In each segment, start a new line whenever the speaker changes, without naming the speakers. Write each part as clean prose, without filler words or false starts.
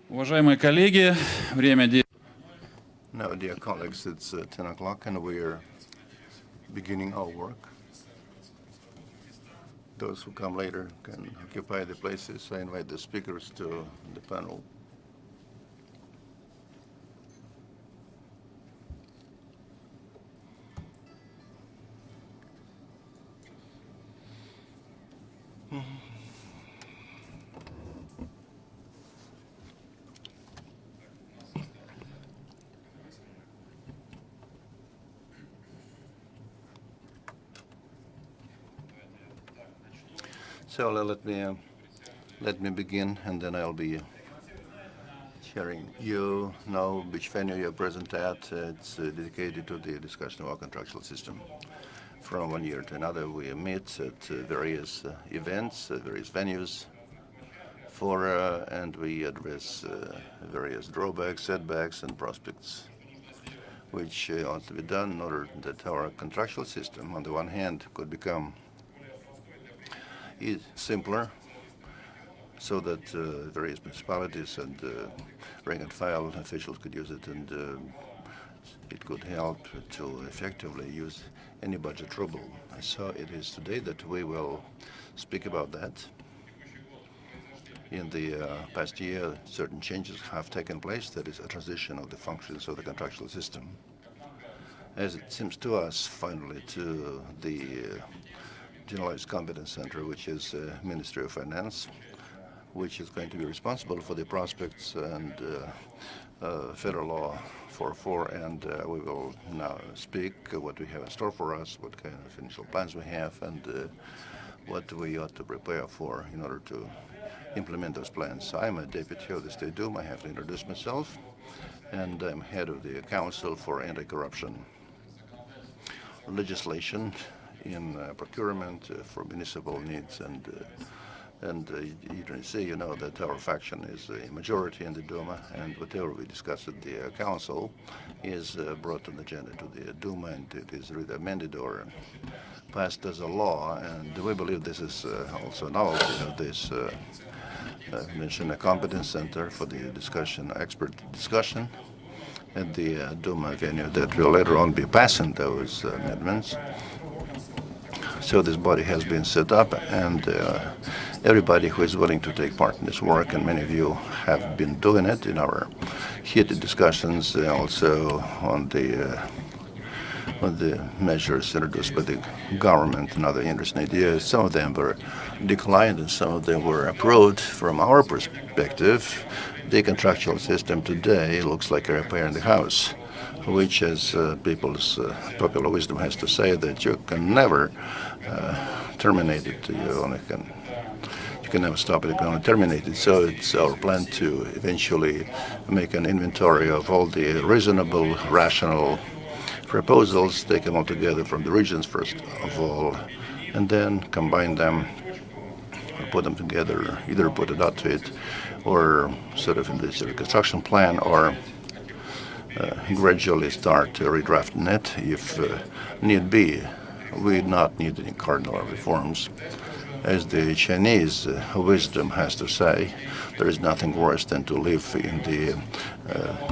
Уважаемые коллеги, время
Now, dear colleagues, it's 10 o'clock and we're beginning our work. Those who come later can occupy the places. I invite the speakers to the panel. So let me begin, and then I'll be sharing. You know which venue you're present at. It's dedicated to the discussion of our contractual system. From one year to another, we meet at various events, various venues, and we address various drawbacks, setbacks, and prospects, which ought to be done in order that our contractual system, on the one hand, could become simpler, so that various municipalities and rank-and-file officials could use it, and it could help to effectively use any budget ruble. So it is today that we will speak about that. In the past year, certain changes have taken place. That is a transition of the functions of the contractual system, as it seems to us, finally, to the Generalized Competence Center, which is Ministry of Finance, which is going to be responsible for the prospects and federal law 4.4, and we will now speak what we have in store for us, what kind of financial plans we have, and what we ought to prepare for in order to implement those plans. I'm a deputy of the State Duma. I have to introduce myself, and I'm head of the Council for Anti-Corruption Legislation in procurement for municipal needs, and you can see, you know, that our faction is a majority in the Duma, and whatever we discuss at the council is brought on the agenda to the Duma, and it is either amended or passed as a law. And we believe this is also a novelty of this mentioned a competence center for the discussion, expert discussion at the Duma venue, that will later on be passing those amendments. So this body has been set up, and everybody who is willing to take part in this work, and many of you have been doing it in our heated discussions, also on the measures introduced by the government and other interesting ideas. Some of them were declined and some of them were approved. From our perspective, the contractual system today looks like a repair in the house, which, as people's popular wisdom has to say, that you can never terminate it. You can never stop it, you can only terminate it. So it's our plan to eventually make an inventory of all the reasonable, rational proposals, take them all together from the regions first of all, and then combine them, or put them together, either put it out to it, or sort of in this reconstruction plan, or gradually start redrafting it if need be. We not need any cardinal reforms. As the Chinese wisdom has to say, there is nothing worse than to live in the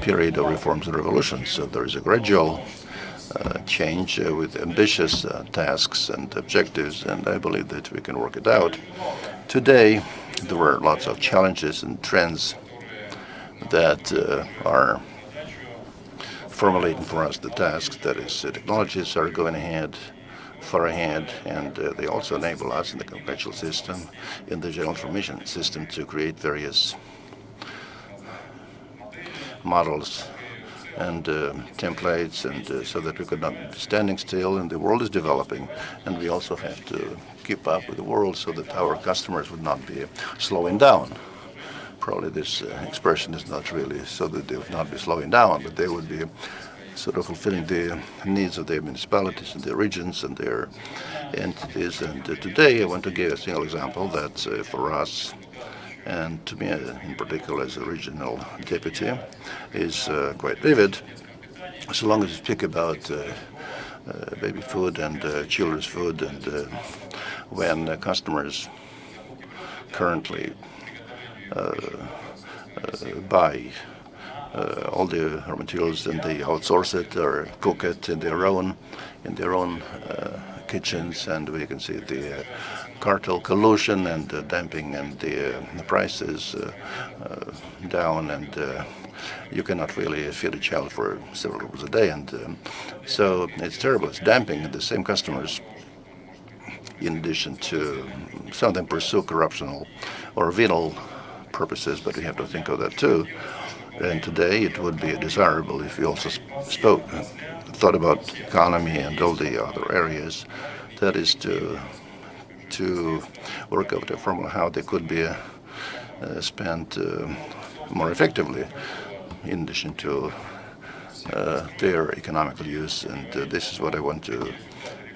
period of reforms and revolutions. So there is a gradual change with ambitious tasks and objectives, and I believe that we can work it out. Today, there were lots of challenges and trends that are formulating for us the tasks. That is, technologies are going ahead, far ahead, and they also enable us in the contractual system, in the general information system, to create various models and templates, and so that we could not be standing still, and the world is developing, and we also have to keep up with the world so that our customers would not be slowing down. Probably this expression is not really so that they would not be slowing down, but they would be sort of fulfilling the needs of their municipalities and their regions and their entities. And today I want to give a single example that for us, and to me in particular as a regional deputy, is quite vivid. So long as we speak about baby food and children's food, and when customers currently buy all the raw materials and they outsource it or cook it in their own kitchens, and we can see the cartel collusion and dumping and the prices down, and you cannot really feed a child for several rubles a day, and so it's terrible. It's dumping. The same customers, in addition to some of them pursue corruptional or venal purposes, but we have to think of that too. And today it would be desirable if we also thought about economy and all the other areas, that is to work out a formula how they could be spent more effectively in addition to their economical use. And this is what I want to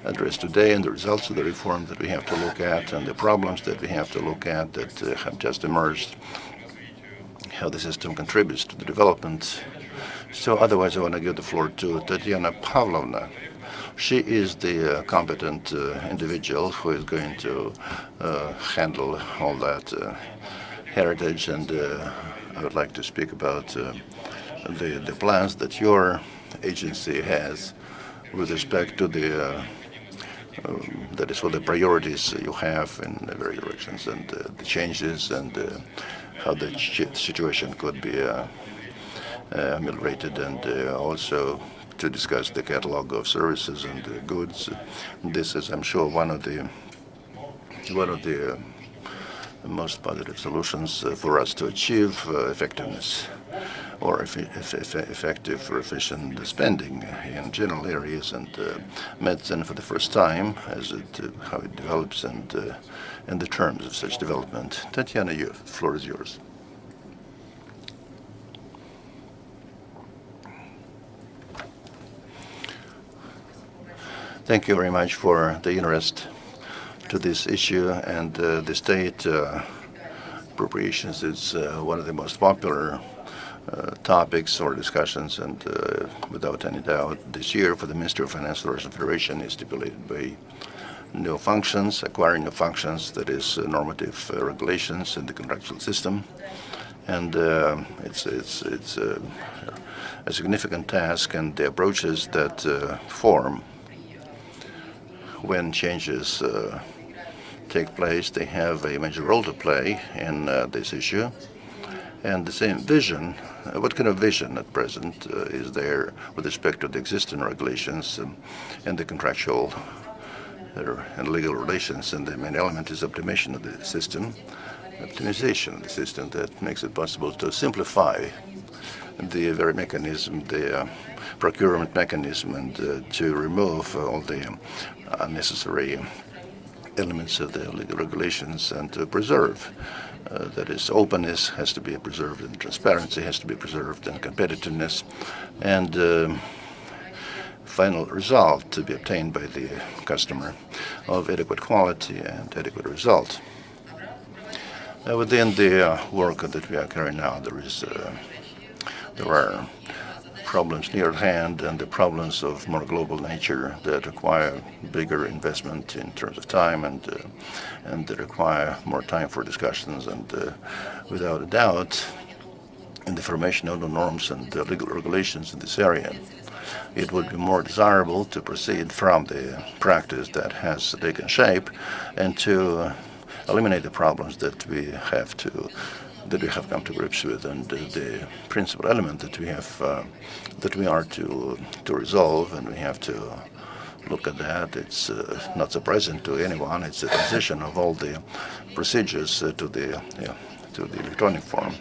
address today, and the results of the reform that we have to look at and the problems that we have to look at that have just emerged, how the system contributes to the development. So otherwise I want to give the floor to Tatiana Pavlovna. She is the competent individual who is going to handle all that heritage, and I would like to speak about the plans that your agency has with respect to the that is what the priorities you have in the various directions, and the changes, and how the situation could be ameliorated, and also to discuss the catalog of services and goods. This is, I'm sure, one of the most positive solutions for us to achieve effectiveness or effective or efficient spending in general areas, and medicine for the first time, as how it develops, and the terms of such development. Tatiana, the floor is yours. Thank you very much for the interest to this issue, and the state appropriations is one of the most popular topics or discussions, and without any doubt this year for the Ministry of Finance of the Russian Federation is stipulated by new functions, acquiring new functions, that is normative regulations in the contractual system, and it's a significant task, and the approaches that form when changes take place, they have a major role to play in this issue. And the same vision, what kind of vision at present is there with respect to the existing regulations and the contractual and legal relations? And the main element is optimization of the system, that makes it possible to simplify the very mechanism, the procurement mechanism, and to remove all the unnecessary elements of the legal regulations, and to preserve. That is, openness has to be preserved, and transparency has to be preserved, and competitiveness, and final result to be obtained by the customer of adequate quality and adequate result. Within the work that we are carrying out, there are problems near at hand, and the problems of more global nature that require bigger investment in terms of time, and that require more time for discussions, and without a doubt, in the formation of the norms and the legal regulations in this area, it would be more desirable to proceed from the practice that has taken shape and to eliminate the problems that we have come to grips with, and the principal element that we are to resolve, and we have to look at that. It's not surprising to anyone. It's a transition of all the procedures to the electronic form.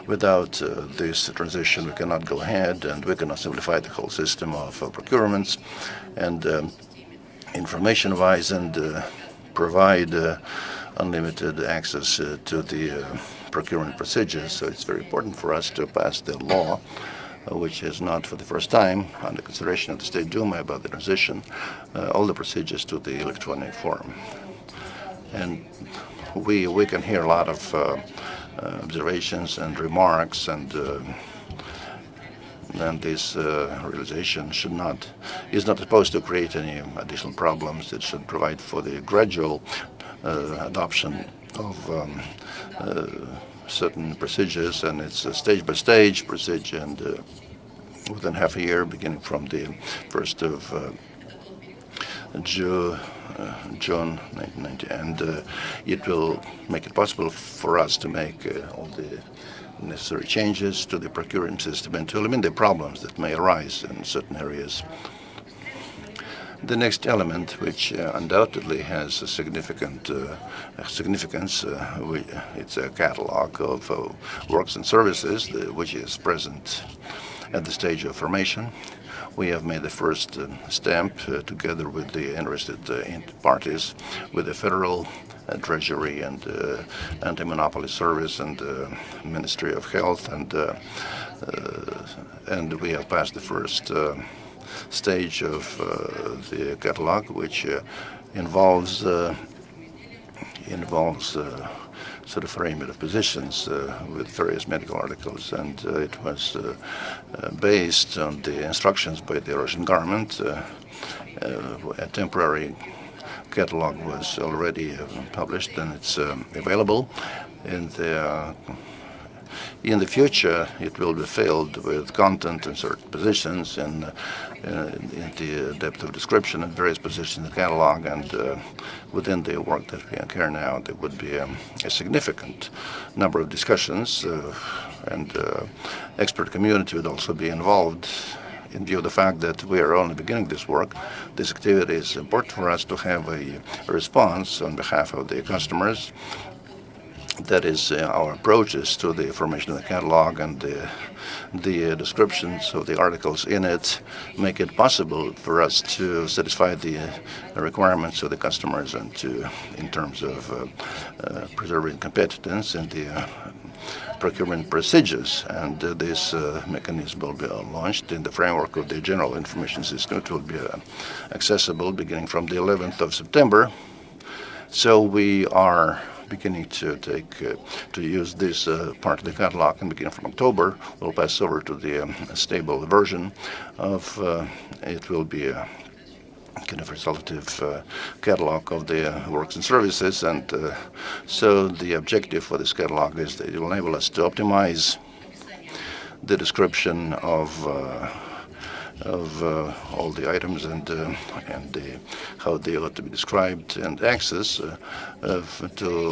Without this transition, we cannot go ahead, and we cannot simplify the whole system of procurements and information-wise, and provide unlimited access to the procurement procedures. So it's very important for us to pass the law, which is not for the first time under consideration of the State Duma, about the transition, all the procedures to the electronic form. And we can hear a lot of observations and remarks, and this realization is not supposed to create any additional problems. It should provide for the gradual adoption of certain procedures, and it's a stage-by-stage procedure, and within half a year, beginning from the 1st of June 1990, and it will make it possible for us to make all the necessary changes to the procurement system and to eliminate the problems that may arise in certain areas. The next element, which undoubtedly has a significant significance, it's a catalog of works and services which is present at the stage of formation. We have made the first stamp together with the interested parties, with the federal treasury and anti-monopoly service and Ministry of Health, and we have passed the first stage of the catalog, which involves sort of arrangement of positions with various medical articles, and it was based on the instructions by the Russian government. A temporary catalog was already published, and it's available. In the future, it will be filled with content and certain positions in the depth of description and various positions in the catalog. And within the work that we carry now, there would be a significant number of discussions, and expert community would also be involved. In view of the fact that we are only beginning this work, this activity is important for us to have a response on behalf of the customers. That is our approaches to the formation of the catalog, and the descriptions of the articles in it make it possible for us to satisfy the requirements of the customers, and in terms of preserving competitiveness and the procurement procedures. And this mechanism will be launched in the framework of the general information system. It will be accessible beginning from the 11th of September. So we are beginning to use this part of the catalog, and beginning from October, we'll pass over to the stable version of it. Will be a kind of resolutive catalog of the works and services, and so the objective for this catalog is that it will enable us to optimize the description of all the items and how they ought to be described, and access to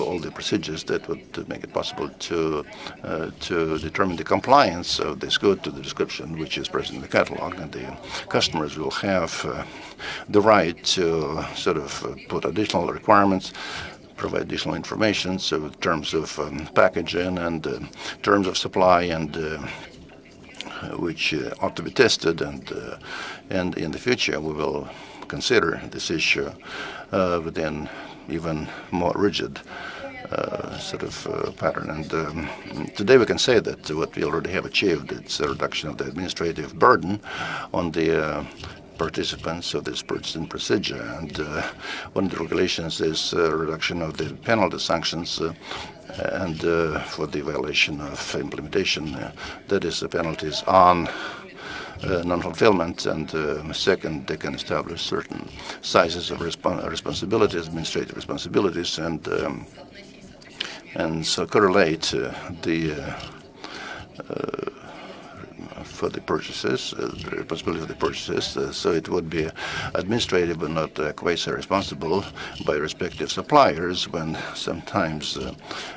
all the procedures that would make it possible to determine the compliance of this good to the description which is present in the catalog. And the customers will have the right to sort of put additional requirements, provide additional information, so in terms of packaging and terms of supply, and which ought to be tested, and in the future we will consider this issue within even more rigid sort of pattern. And today we can say that what we already have achieved, it's a reduction of the administrative burden on the participants of this purchasing procedure. And one of the regulations is a reduction of the penalty sanctions, and for the violation of implementation, that is the penalties on non-fulfillment. And second, they can establish certain sizes of responsibilities, administrative responsibilities, and so correlate the for the purchases, the responsibility for the purchases, so it would be administrative but not quasi-responsible by respective suppliers, when sometimes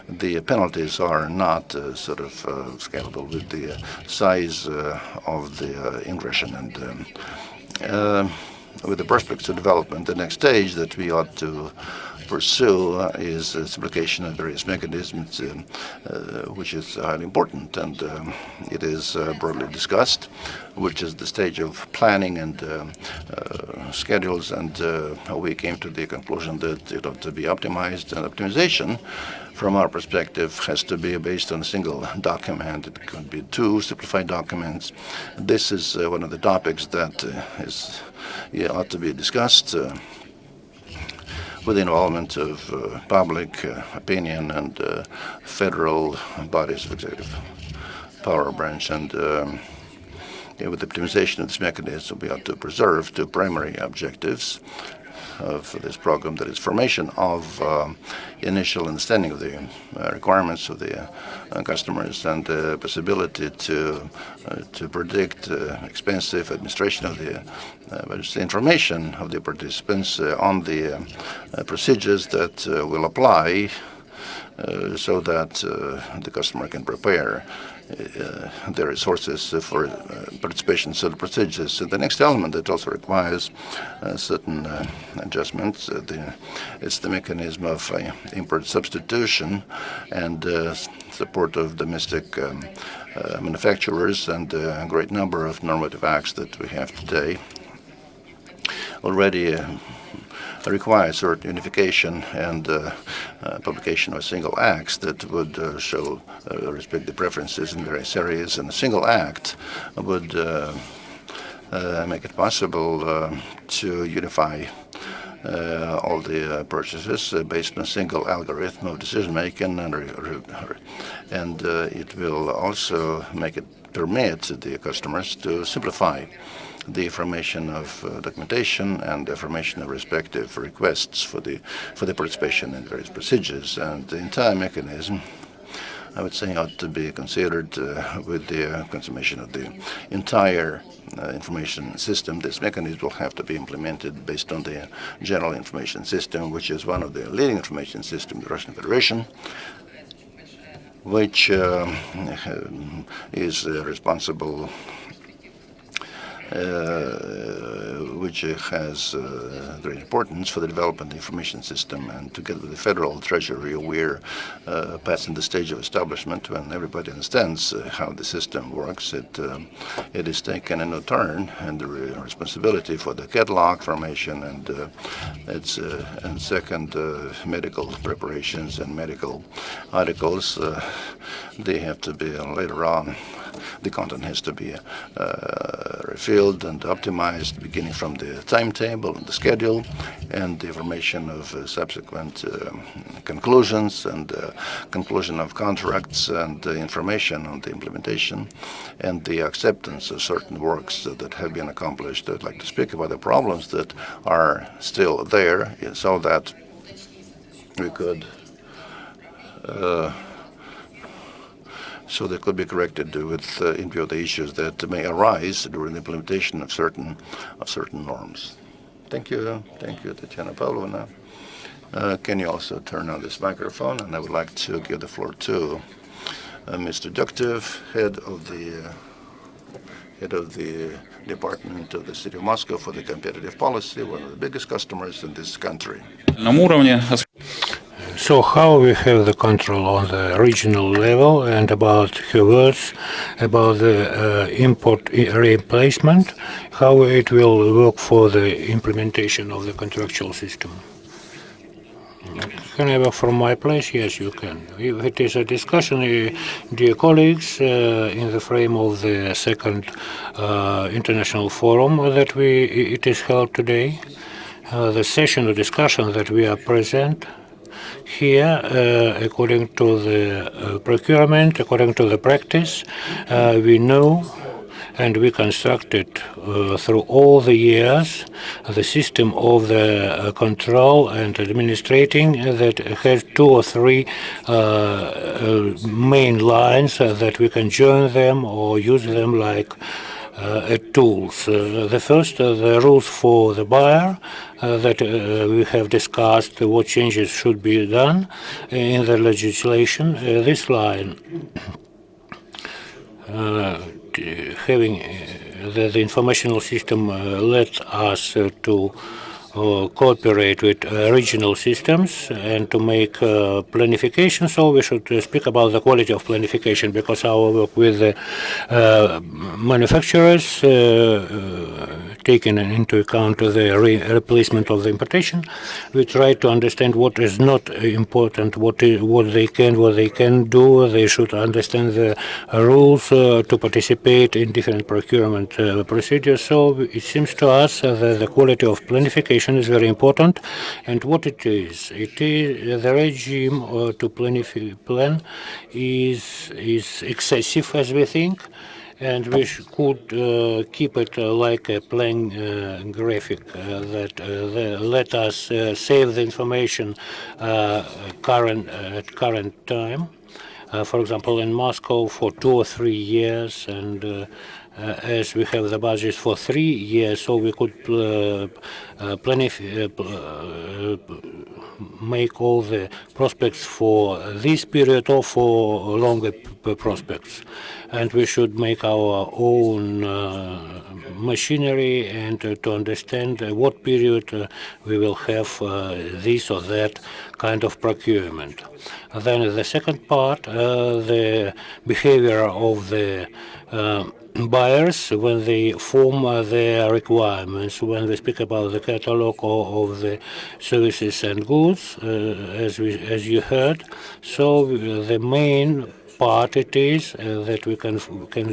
the penalties are not sort of scalable with the size of the ingression. And with the prospects of development, the next stage that we ought to pursue is simplification of various mechanisms, which is highly important, and it is broadly discussed, which is the stage of planning and schedules, and we came to the conclusion that it ought to be optimized, and optimization from our perspective has to be based on a single document. It could be two simplified documents. This is one of the topics that ought to be discussed with the involvement of public opinion and federal bodies of executive power branch. And with the optimization of this mechanism, we ought to preserve two primary objectives. of this program, that is formation of initial understanding of the requirements of the customers and the possibility to predict expensive administration of the information of the participants on the procedures that will apply so that the customer can prepare their resources for participation in the procedures. So the next element that also requires certain adjustments, it's the mechanism of import substitution and support of domestic manufacturers, and a great number of normative acts that we have today already requires certain unification and publication of single acts that would show respective preferences in various areas. And a single act would make it possible to unify all the purchases based on a single algorithm of decision making, and it will also make it permit the customers to simplify the information of documentation and the information of respective requests for the participation in various procedures. And the entire mechanism, I would say, ought to be considered with the consummation of the entire information system. This mechanism will have to be implemented based on the general information system, which is one of the leading information systems in the Russian Federation, which is responsible, which has great importance for the development of the information system. And together with the federal treasury, we're passing the stage of establishment when everybody understands how the system works. It is taken a new turn, and the responsibility for the catalog formation and and second medical preparations and medical articles, they have to be later on. The content has to be refilled and optimized, beginning from the timetable and the schedule, and the information of subsequent conclusions and conclusion of contracts, and information on the implementation and the acceptance of certain works that have been accomplished. I'd like to speak about the problems that are still there, so that we could so they could be corrected with in view of the issues that may arise during the implementation of certain norms. Thank you, Tatiana Pavlovna. Can you also turn on this microphone? And I would like to give the floor to Mr. Duktev, head of the Department of the City of Moscow for the Competitive Policy, one of the biggest customers in this country.
So how we have the control on the regional level, and about her words about the import replacement, how it will work for the implementation of the contractual system? Can I work from my place? Yes, you can. It is a discussion, dear colleagues, in the frame of the second international forum that it is held today. The session of discussion that we are present here, according to the procurement, according to the practice, we know and we constructed through all the years the system of the control and administrating that has 2 or 3 main lines that we can join them or use them like tools. The first, the rules for the buyer, that we have discussed what changes should be done in the legislation. This line, having the informational system let us to cooperate with regional systems and to make planification. So we should speak about the quality of planification, because our work with the manufacturers, taking into account the replacement of the importation, we try to understand what is not important, what they can do. They should understand the rules to participate in different procurement procedures. So it seems to us that the quality of planification is very important. And what it is the regime to plan is excessive, as we think, and we could keep it like a plain graphic that let us save the information at current time. For example, in Moscow for 2 or 3 years, and as we have the budget for 3 years, so we could make all the prospects for this period or for longer prospects. And we should make our own machinery and to understand what period we will have this or that kind of procurement. Then the second part, the behavior of the buyers when they form their requirements, when we speak about the catalog of the services and goods, as you heard. So the main part it is that we can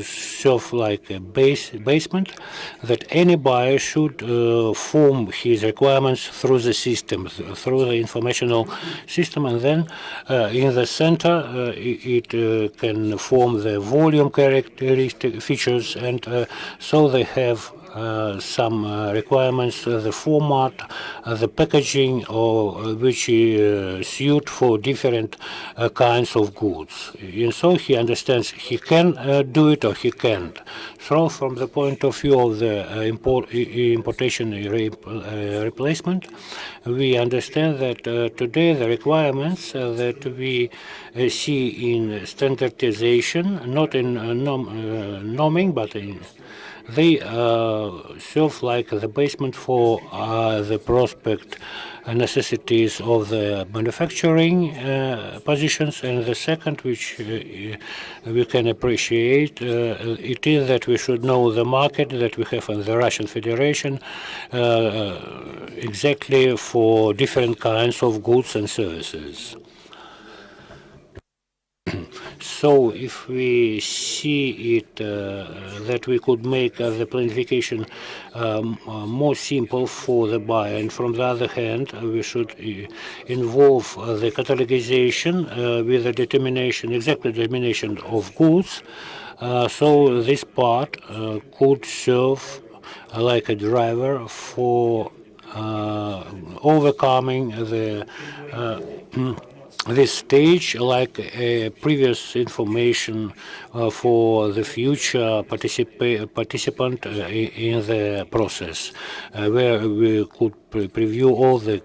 serve like a basement, that any buyer should form his requirements through the system, through the informational system, and then in the center it can form the volume characteristic features, and so they have some requirements, the format, the packaging, or which suit for different kinds of goods. And so he understands he can do it or he can't. So from the point of view of the importation replacement, we understand that today the requirements that we see in standardization, not in norming, but in they serve like the basement for the prospect necessities of the manufacturing positions. And the second, which we can appreciate, it is that we should know the market that we have in the Russian Federation exactly for different kinds of goods and services. So if we see it that we could make the planification more simple for the buyer, and from the other hand, we should involve the catalogization with the determination of goods. So this part could serve like a driver for overcoming the this stage, like a previous information for the future participant in the process, where we could preview all the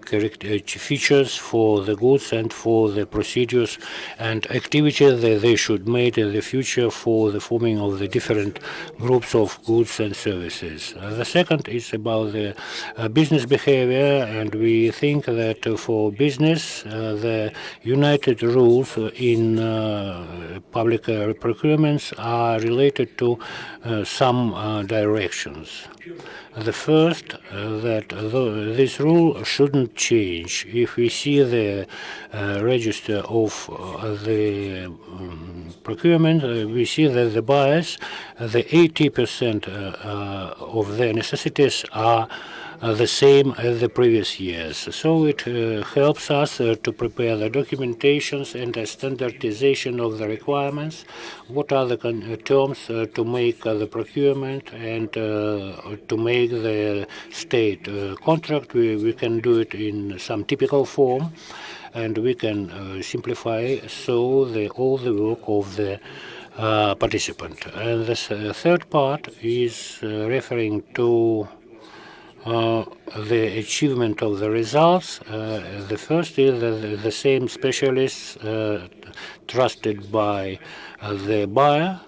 features for the goods and for the procedures and activities that they should make in the future for the forming of the different groups of goods and services. The second is about the business behavior, and we think that for business, the united rules in public procurements are related to some directions. The first, that this rule shouldn't change. If we see the register of the procurement, we see that the buyers, the 80% of their necessities are the same as the previous years. So it helps us to prepare the documentations and the standardization of the requirements. What are the terms to make the procurement and to make the state contract? We can do it in some typical form, and we can simplify so all the work of the participant. And the third part is referring to the achievement of the results. The first is that the same specialists trusted by the buyer,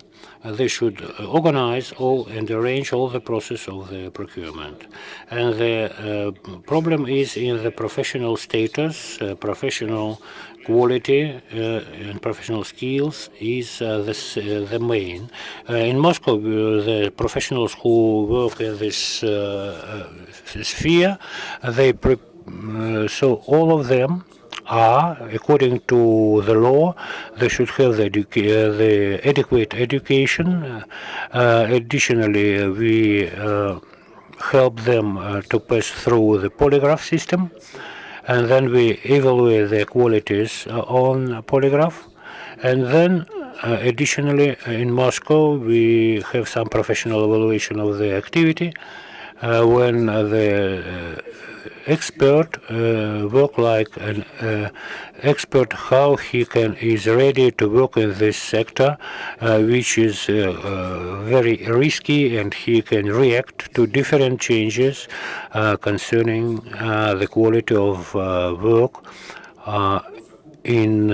they should organize all and arrange all the process of the procurement. And the problem is in the professional status, professional quality and professional skills is the main. In Moscow, the professionals who work in this sphere, so all of them are, according to the law, they should have the adequate education. Additionally, we help them to pass through the polygraph system, and then we evaluate their qualities on polygraph, and then Additionally, in Moscow, we have some professional evaluation of the activity when the expert work like an expert, how he is ready to work in this sector, which is very risky, and he can react to different changes concerning the quality of work in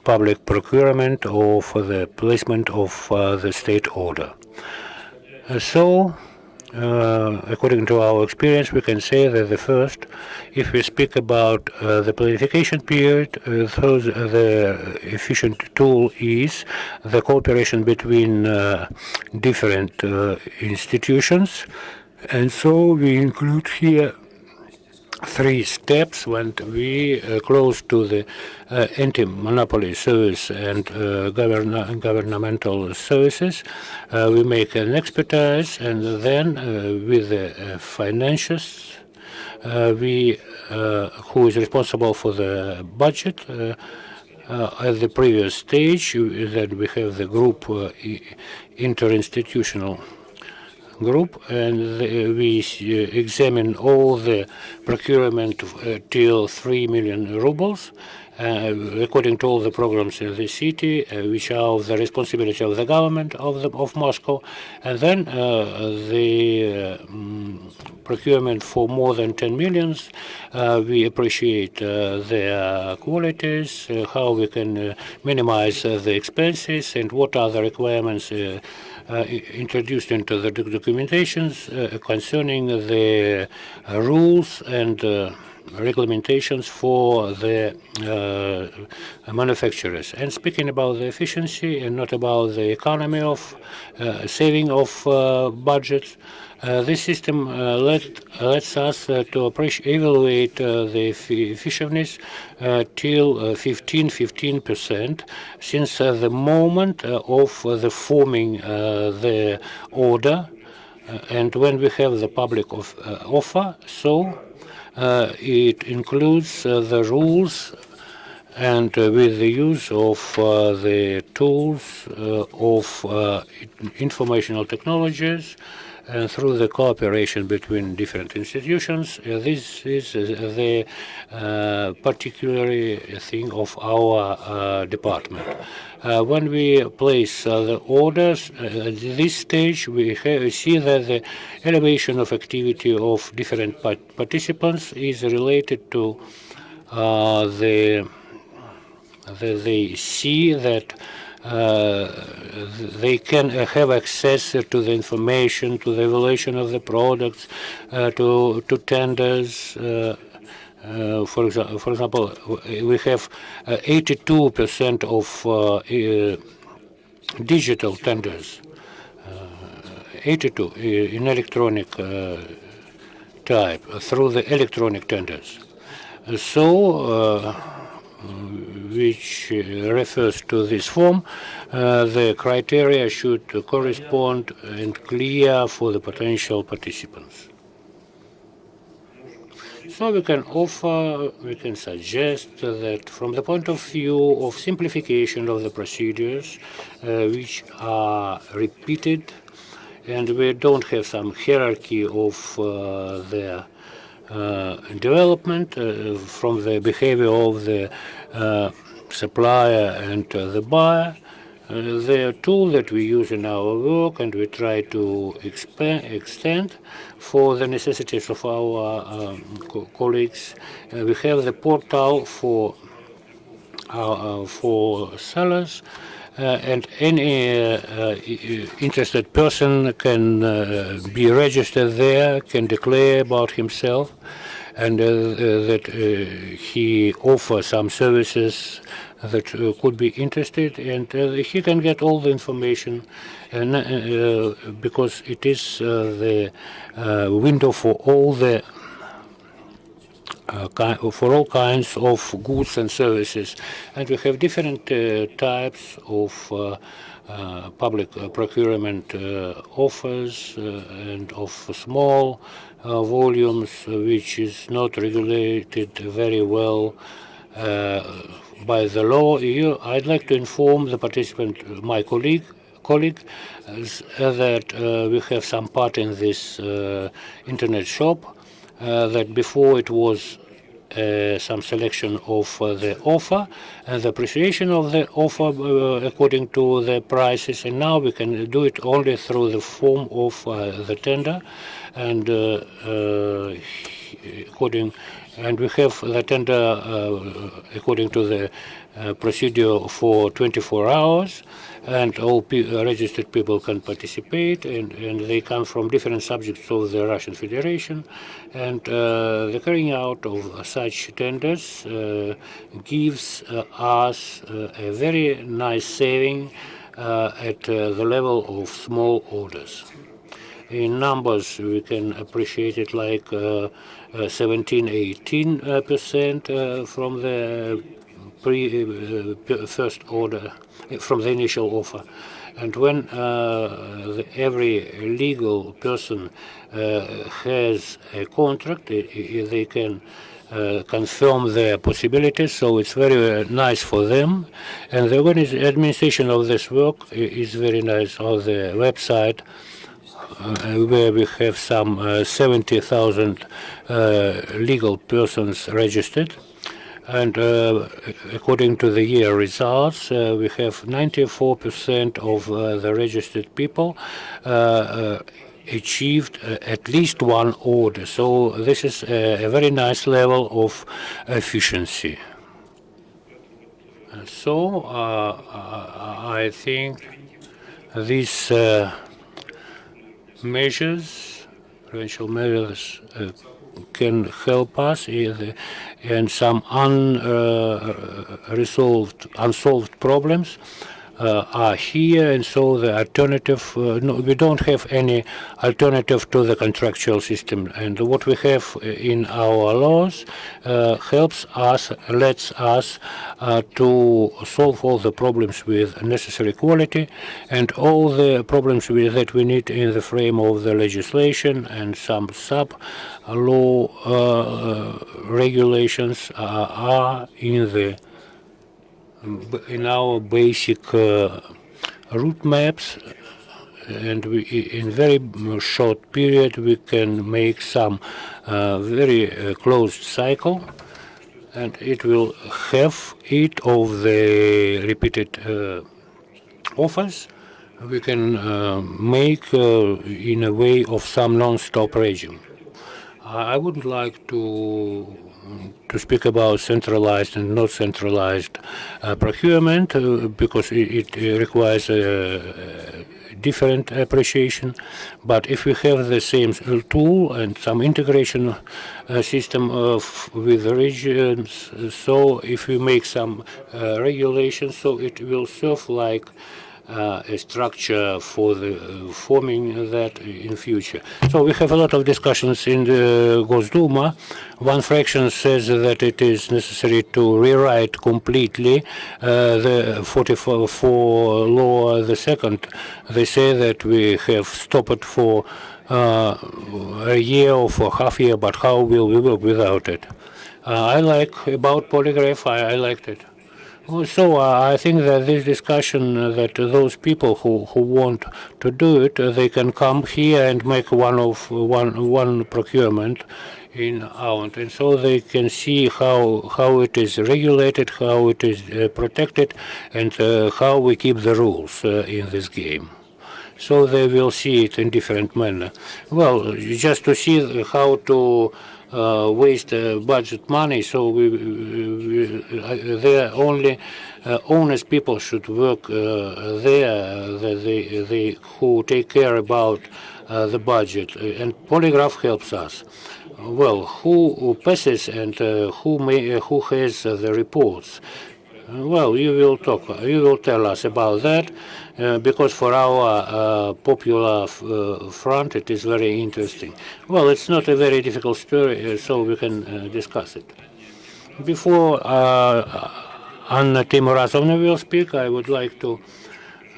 public procurement or for the placement of the state order. According to our experience, we can say that the first, if we speak about the planification period, the efficient tool is the cooperation between different institutions, and so we include here 3 steps. When we close to the anti-monopoly service and governmental services, we make an expertise, and then with the financiers, who is responsible for the budget. At the previous stage, that we have the group, interinstitutional group, and we examine all the procurement till 3 million rubles, according to all the programs in the city, which are the responsibility of the government of Moscow, and then the procurement for more than 10 millions. We appreciate their qualities, how we can minimize the expenses, and what are the requirements introduced into the documentations concerning the rules and regulations for the manufacturers. And speaking about the efficiency and not about the economy of saving of budgets, this system lets us to evaluate the effectiveness till 15%, since the moment of the forming the order, and when we have the public offer, so it includes the rules, and with the use of the tools of informational technologies, and through the cooperation between different institutions. This is the particular thing of our department. When we place the orders, at this stage we see that the elevation of activity of different participants is related to they see that they can have access to the information, to the evaluation of the products, to tenders. For example, we have 82% of digital tenders, 82 in electronic type, through the electronic tenders. So, which refers to this form, the criteria should correspond and clear for the potential participants. So we can suggest that from the point of view of simplification of the procedures, which are repeated, and we don't have some hierarchy of their development from the behavior of the supplier and the buyer. The tool that we use in our work, and we try to extend for the necessities of our colleagues. We have the portal for sellers, and any interested person can be registered there, can declare about himself, and that he offers some services that could be interested, and he can get all the information, because it is the window for all the for all kinds of goods and services. And we have different types of public procurement offers and of small volumes, which is not regulated very well. by the law. I'd like to inform the participant, my colleague, that we have some part in this internet shop. That before it was some selection of the offer and the appreciation of the offer according to the prices, and now we can do it only through the form of the tender, and and we have the tender according to the procedure for 24 hours, and all registered people can participate, and they come from different subjects of the Russian Federation, and the carrying out of such tenders gives us a very nice saving at the level of small orders. In numbers, we can appreciate it like 17–18% from the first order, from the initial offer. And when every legal person has a contract, they can confirm their possibilities, so it's very nice for them. And the administration of this work is very nice on the website, where we have some 70,000 legal persons registered. And according to the year results, we have 94% of the registered people achieved at least one order. So this is a very nice level of efficiency. So I think these measures, prevention measures, can help us, and some unsolved problems are here, and so the alternative, no, we don't have any alternative to the contractual system, and what we have in our laws helps us, lets us to solve all the problems with necessary quality, and all the problems that we need in the frame of the legislation, and some sub-law regulations are in our basic route maps, and in very short period we can make some very closed cycle, and it will have it of the repeated offers. We can make in a way of some non-stop regime. I wouldn't like to speak about centralized and not centralized procurement because it requires a different appreciation. But if we have the same tool and some integration system with the regions, so if we make some regulations, so it will serve like a structure for the forming that in future. So we have a lot of discussions in the Gosduma. One fraction says that it is necessary to rewrite completely the 44 law. The second, they say that we have stopped it for a year or for half year, but how will we work without it? I like about polygraph, I liked it. So I think that this discussion, that those people who want to do it, they can come here and make one procurement in Aunt, and so they can see how it is regulated, how it is protected, and how we keep the rules in this game. So they will see it in different manner. Well, just to see how to waste budget money, so there only honest people should work there, they who take care about the budget, and polygraph helps us. Well, who passes and who has the reports? Well, you will tell us about that, because for our popular front it is very interesting. Well, it's not a very difficult story, so we can discuss it. Before Anna Timorazovna will speak, I would like to,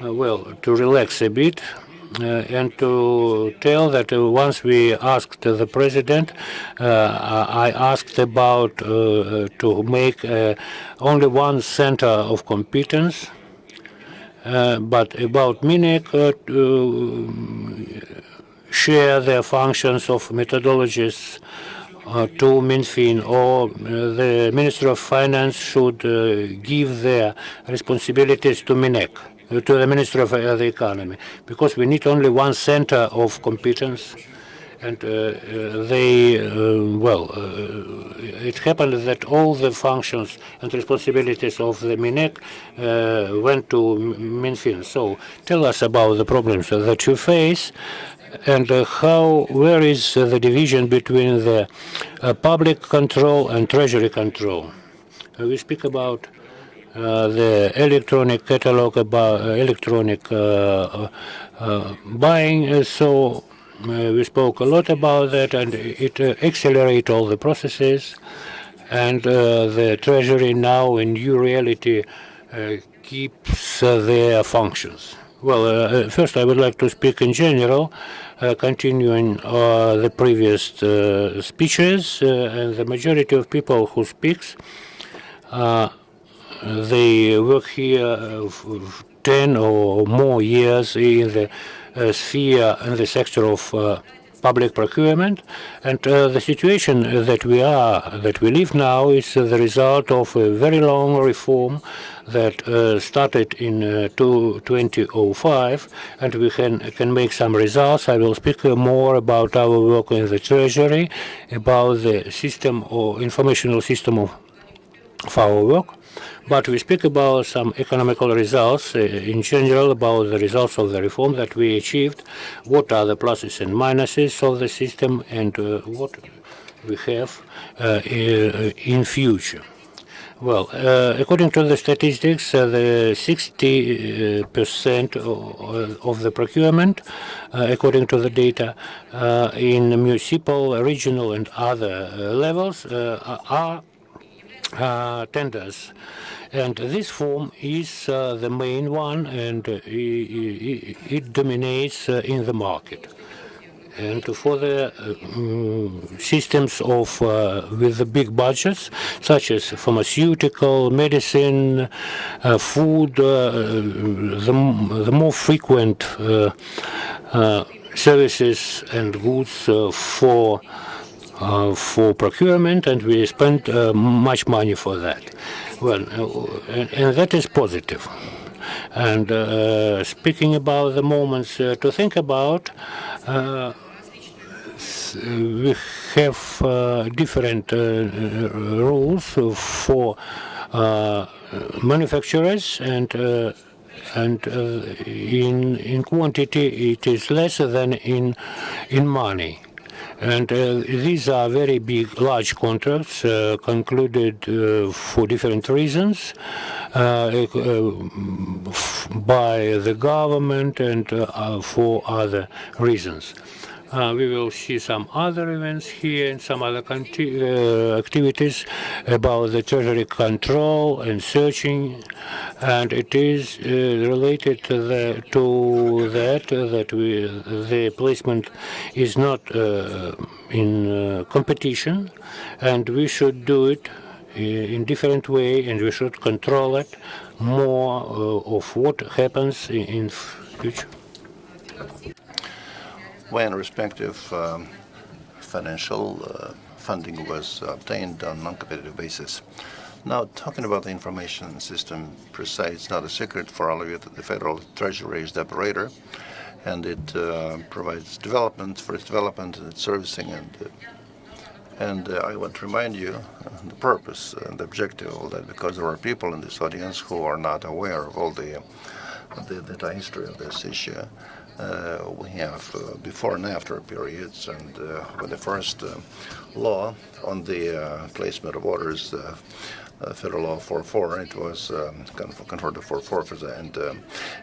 to relax a bit. and to tell that once we asked the president, I asked about to make only one center of competence, but about MINEC to share their functions of methodologies to Minfin, or the Minister of Finance should give their responsibilities to MINEC, to the Minister of the Economy, because we need only one center of competence. And it happened that all the functions and responsibilities of the MINEC went to Minfin. So tell us about the problems that you face, and where is the division between the public control and treasury control? We speak about the electronic catalog, about electronic buying. So we spoke a lot about that, and it accelerates all the processes. And the treasury now, in new reality, keeps their functions. Well, first I would like to speak in general, continuing the previous speeches, and the majority of people who speaks, they work here 10 or more years in the sphere and the sector of public procurement, and the situation that we live now is the result of a very long reform that started in 2005, and we can make some results. I will speak more about our work in the Treasury, about the system or informational system of our work. But we speak about some economical results in general, about the results of the reform that we achieved, what are the pluses and minuses of the system, and what we have in future. Well, according to the statistics, the 60% of the procurement, according to the data, in municipal, regional, and other levels are tenders. And this form is the main one, and it dominates in the market. And for the systems of with the big budgets, such as pharmaceutical, medicine, food, the more frequent services and goods for procurement, and we spend much money for that. Well, and that is positive. And speaking about the moments to think about, we have different rules for manufacturers, and in quantity it is less than in money. And these are very big, large contracts concluded for different reasons by the government and for other reasons. We will see some other events here and some other activities about the treasury control and searching, and it is related to that the placement is not in competition, and we should do it in different way, and we should control it more of what happens in future.
When respective financial funding was obtained on a non-competitive basis. Now, talking about the information system per se, it's not a secret for all of you that the Federal Treasury is the operator, and it provides development for its development and its servicing. And I want to remind you the purpose and the objective of that, because there are people in this audience who are not aware of all the history of this issue. We have before and after periods, and with the first law on the placement of orders, Federal Law 44, it was converted to 44, and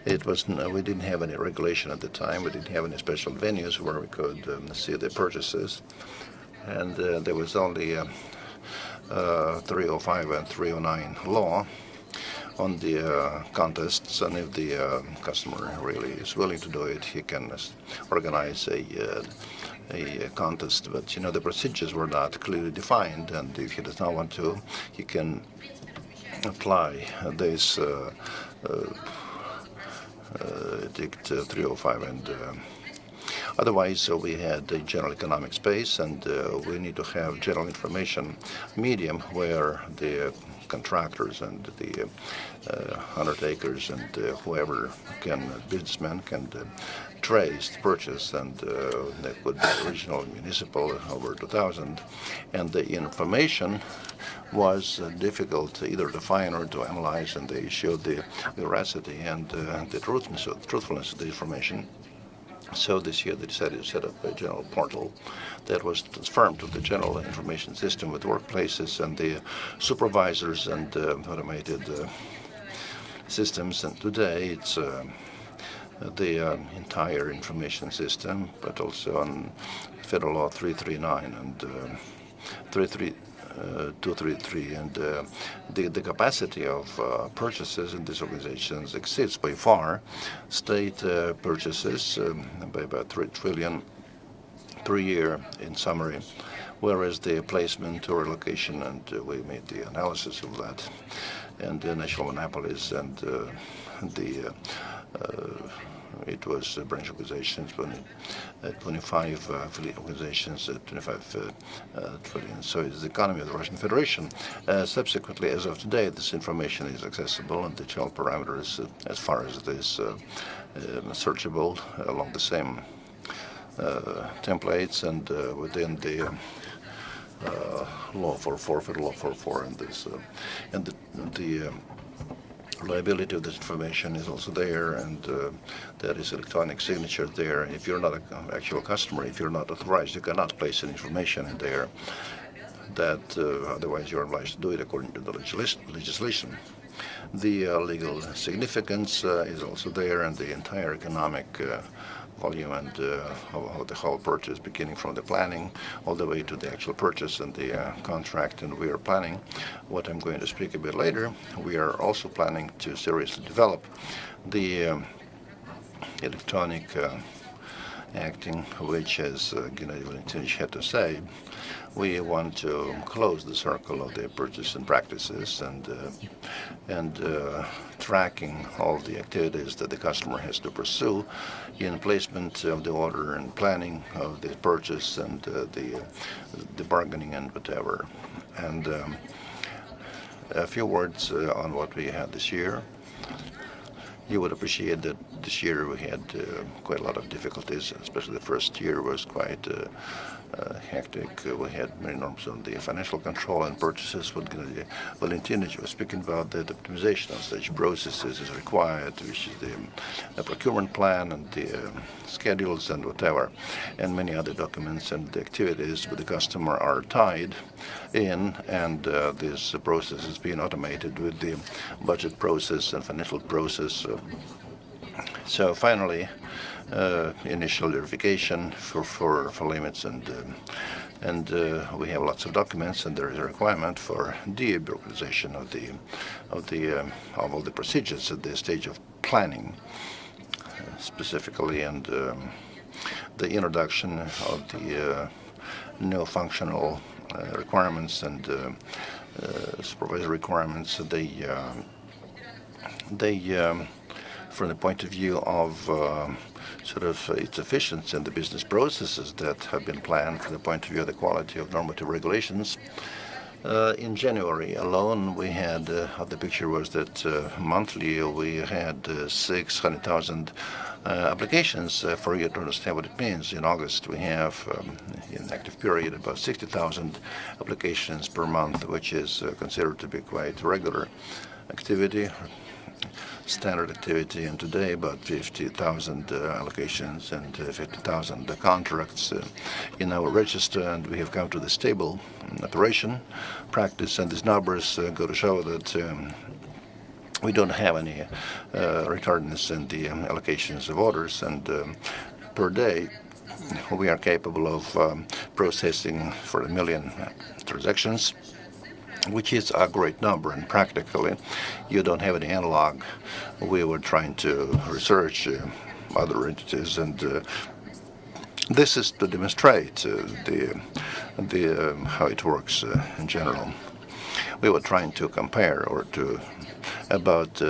it was we didn't have any regulation at the time. We didn't have any special venues where we could see the purchases, and there was only 305 and 309 law, on the contests, and if the customer really is willing to do it, he can organize a contest. But the procedures were not clearly defined, and if he does not want to, he can apply this Dict 305 and otherwise, we had a general economic space, and we need to have general information medium where the contractors and the undertakers and whoever businessmen can trace the purchase, and that could be regional, municipal, over 2,000. And the information was difficult either to find or to analyze, and they showed the veracity and the truthfulness of the information. So this year they decided to set up a general portal that was transferred to the general information system with workplaces and the supervisors and automated systems. And today it's the entire information system, but also on Federal Law 339 and 233, and the capacity of purchases in these organizations exceeds by far state purchases by about 3 trillion per year in summary, whereas the placement or allocation, and we made the analysis of that, and the national monopolies and it was branch organizations, 25 affiliate organizations, 25 trillion. So it's the economy of the Russian Federation. Subsequently, as of today, this information is accessible, and the general parameters, as far as this searchable along the same templates and within the law 44, federal law 44, and this and the reliability of this information is also there, and there is electronic signature there. If you're not an actual customer, if you're not authorized, you cannot place any information in there. That otherwise you're obliged to do it according to the legislation. The legal significance is also there, and the entire economic volume and of the whole purchase, beginning from the planning all the way to the actual purchase and the contract. And we are planning, what I'm going to speak a bit later, we are also planning to seriously develop the electronic acting, which, as Gennady Valentinich had to say, we want to close the circle of the purchase and practices and tracking all the activities that the customer has to pursue in placement of the order and planning of the purchase and the bargaining and whatever. And a few words on what we had this year. You would appreciate that this year we had quite a lot of difficulties, especially the first year was quite hectic. We had many norms on the financial control and purchases. What Valentinich was speaking about, that optimization of such processes is required, which is the procurement plan and the schedules and whatever, and many other documents and the activities with the customer are tied in, and this process is being automated with the budget process and financial process. So finally, initial verification for limits, and we have lots of documents, and there is a requirement for de-bureaucratization of all the procedures at the stage of planning, specifically, and the introduction of the new functional requirements and supervisory requirements. They from the point of view of sort of its efficiency and the business processes that have been planned from the point of view of the quality of normative regulations. In January alone, we had, the picture was that monthly we had 600,000 applications. For you to understand what it means, in August we have, in active period, about 60,000 applications per month, which is considered to be quite regular activity, standard activity, and today about 50,000 allocations and 50,000 contracts in our register, and we have come to the stable operation practice, and these numbers go to show that we don't have any retardedness in the allocations of orders, and per day we are capable of processing for 1 million transactions. which is a great number, and practically you don't have any analog. We were trying to research other entities, and this is to demonstrate how it works in general. We were trying to compare about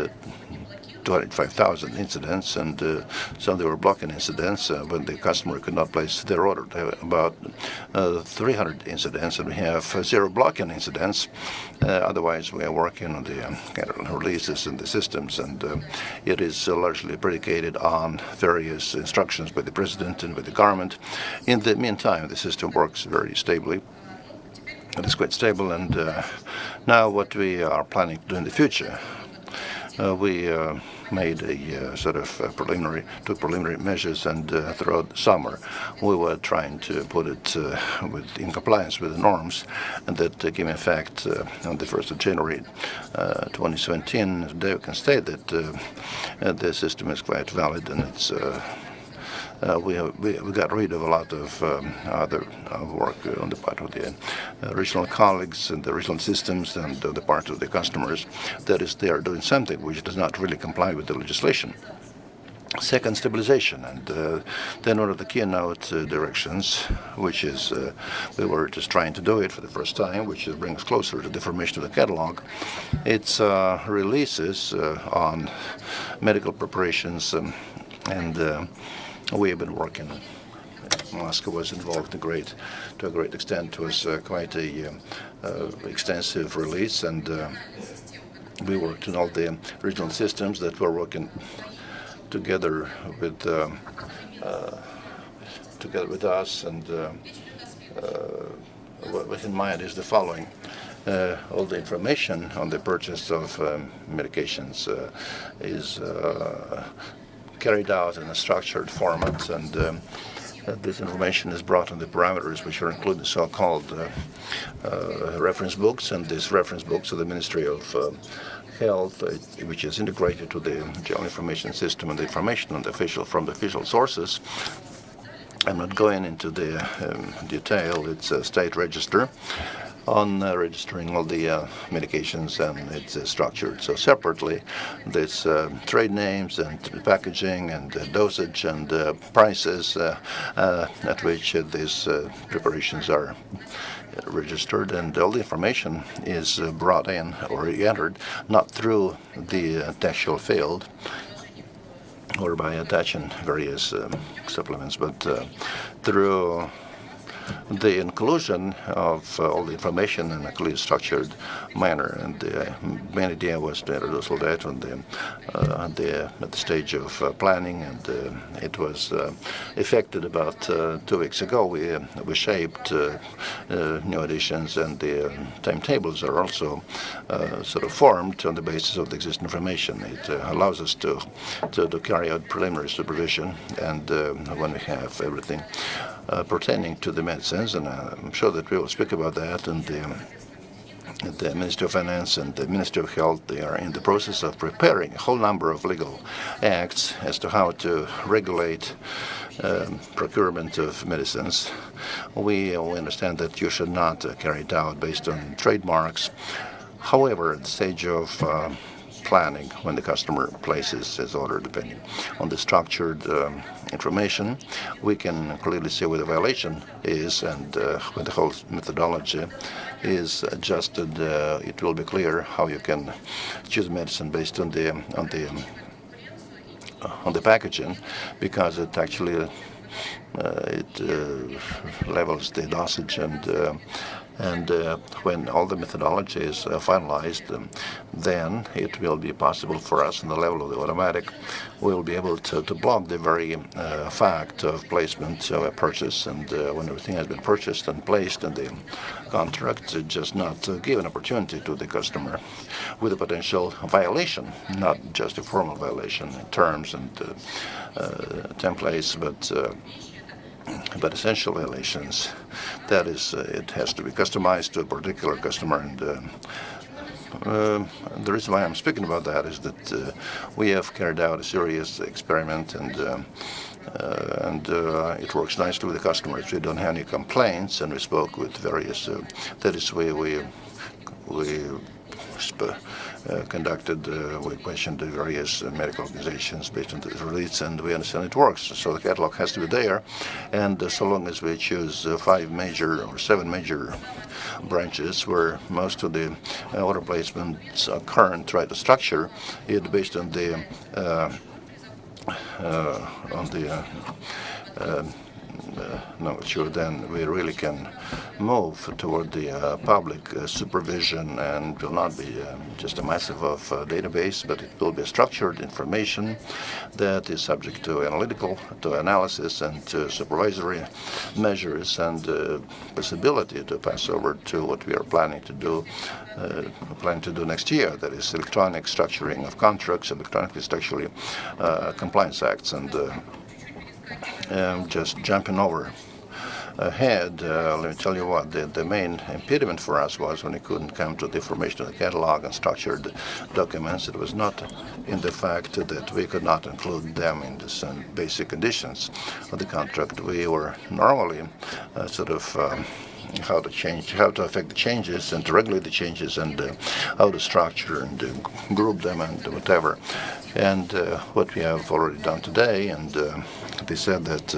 205,000 incidents, and some they were blocking incidents when the customer could not place their order. There were about 300 incidents, and we have 0 blocking incidents. Otherwise, we are working on the releases in the systems, and it is largely predicated on various instructions by the president and by the government. In the meantime, the system works very stably. It is quite stable, and now what we are planning to do in the future, we made a sort of took preliminary measures, and throughout the summer we were trying to put it in compliance with the norms, and that came in effect on the 1st of January 2017. Today we can state that the system is quite valid, and it's we got rid of a lot of other work on the part of the regional colleagues and the regional systems, and the part of the customers. That is, they are doing something which does not really comply with the legislation. Second, stabilization, and then one of the keynote directions, which is we were just trying to do it for the first time, which brings closer to the formation of the catalog. It's releases on medical preparations, and we have been working. Moscow was involved to a great extent. It was quite a extensive release, and we worked on all the regional systems that were working together with us. And what in mind is the following: all the information on the purchase of medications is carried out in a structured format, and this information is brought on the parameters, which are included in so-called reference books, and these reference books of the Ministry of Health, which is integrated to the general information system, and the information on from the official sources. I'm not going into the detail. It's a state register on registering all the medications, and it's structured so separately. There's trade names and packaging and dosage and prices at which these preparations are registered, and all the information is brought in or entered not through the textual field or by attaching various supplements, but through the inclusion of all the information in a clearly structured manner. And the main idea was to introduce all that at the stage of planning, and it was effected about 2 weeks ago. We shaped new editions, and the timetables are also sort of formed on the basis of the existing information. It allows us to carry out preliminary supervision, and when we have everything pertaining to the medicines, and I'm sure that we will speak about that, and the Ministry of Finance and the Ministry of Health, they are in the process of preparing a whole number of legal acts as to how to regulate procurement of medicines. We understand that you should not carry it out based on trademarks. However, at the stage of planning, when the customer places his order, depending on the structured information, we can clearly see where the violation is, and when the whole methodology is adjusted, it will be clear how you can choose medicine based on the packaging, because it actually levels the dosage, and when all the methodology is finalized, then it will be possible for us on the level of the automatic. We will be able to block the very fact of placement of a purchase, and when everything has been purchased and placed in the contract, just not give an opportunity to the customer with a potential violation, not just a formal violation in terms and templates, but essential violations. That is, it has to be customized to a particular customer, and the reason why I'm speaking about that is that we have carried out a serious experiment, and it works nicely with the customers. We don't have any complaints, and we spoke with various. That is, we we questioned the various medical organizations based on the release, and we understand it works. So the catalog has to be there, and so long as we choose 5 major or 7 major branches where most of the order placements occur and try to structure it based on the nomenclature, then we really can move toward the public supervision, and will not be just a massive of database, but it will be structured information that is subject to analysis and to supervisory measures, and possibility to pass over to what we are planning to do next year. That is electronic structuring of contracts, electronically structuring compliance acts, and just jumping over ahead, let me tell you what, the main impediment for us was when we couldn't come to the information of the catalog and structured documents. It was not in the fact that we could not include them in the basic conditions of the contract. We were normally how to affect the changes and to regulate the changes, and how to structure and group them and whatever. And what we have already done today, and they said that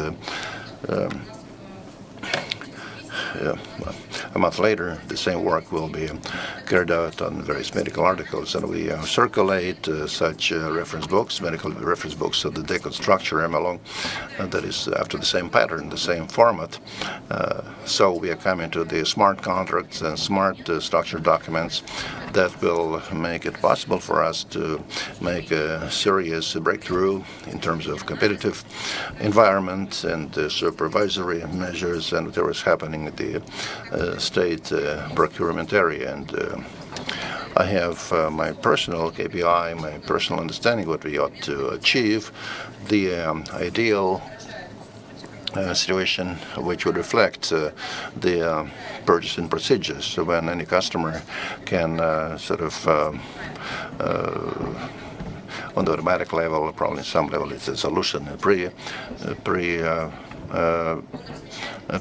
a month later, the same work will be carried out on various medical articles, and we circulate such reference books, medical reference books, so that they could structure them along, that is after the same pattern, the same format. So we are coming to the smart contracts and smart structured documents that will make it possible for us to make a serious breakthrough in terms of competitive environment and supervisory measures and whatever is happening at the state procurement area. And I have my personal KPI, my personal understanding what we ought to achieve, the ideal situation which would reflect the purchasing procedures. So when any customer can on the automatic level, probably some level it's a solution,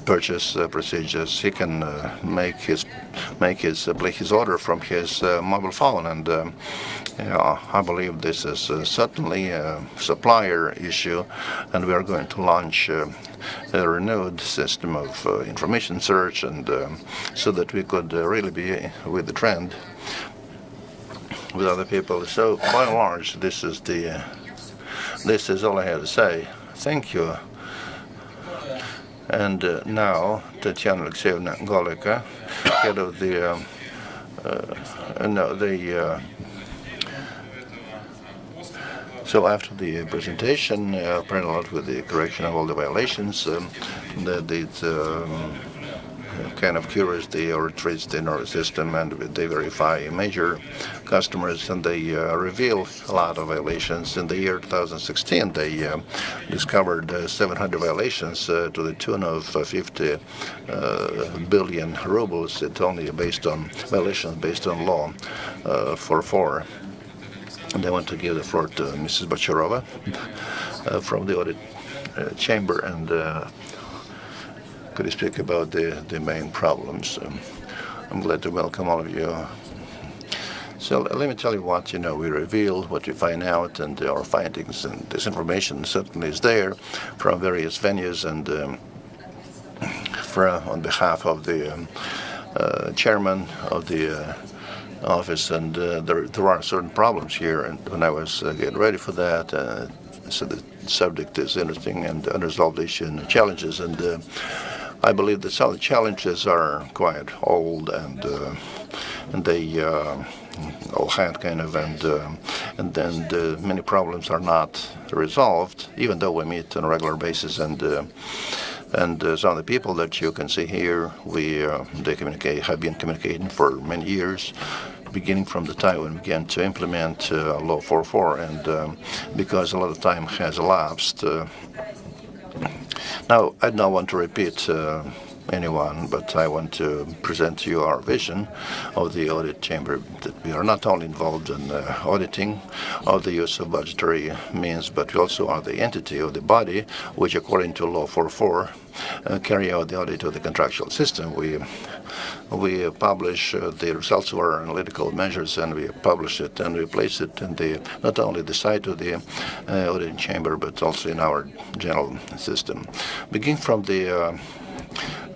purchase procedures. He can play his order from his mobile phone, and I believe this is certainly a supplier issue, and we are going to launch a renewed system of information search, and so that we could really be with the trend with other people. So by and large, this is all I had to say. Thank you. And now, Tatiana Alexeyevna Golika, head of the so after the presentation, printed out with the correction of all the violations, that it kind of cures the or treats the nervous system, and they verify major customers, and they reveal a lot of violations. In the year 2016, they discovered 700 violations to the tune of 50 billion rubles. It's only based on violations based on law for 4. And I want to give the floor to Mrs. Bocharova from the audit chamber, and could you speak about the main problems? I'm glad to welcome all of you. So let me tell you what we reveal, what we find out, and our findings. And this information certainly is there from various venues, and on behalf of the chairman of the office, and there are certain problems here. And when I was getting ready for that, so the subject is interesting, and unresolved issue and challenges, and I believe that some of the challenges are quite old, and they all had kind of, and then many problems are not resolved, even though we meet on a regular basis, and some of the people that you can see here, they have been communicating for many years, beginning from the time when we began to implement Law 44, and because a lot of time has elapsed. Now, I don't want to repeat anyone, but I want to present to you our vision of the audit chamber, that we are not only involved in auditing of the use of budgetary means, but we also are the entity of the body which, according to Law 44, carry out the audit of the contractual system. We publish the results of our analytical measures, and we publish it and we place it in the not only the site of the auditing chamber, but also in our general system. Beginning from the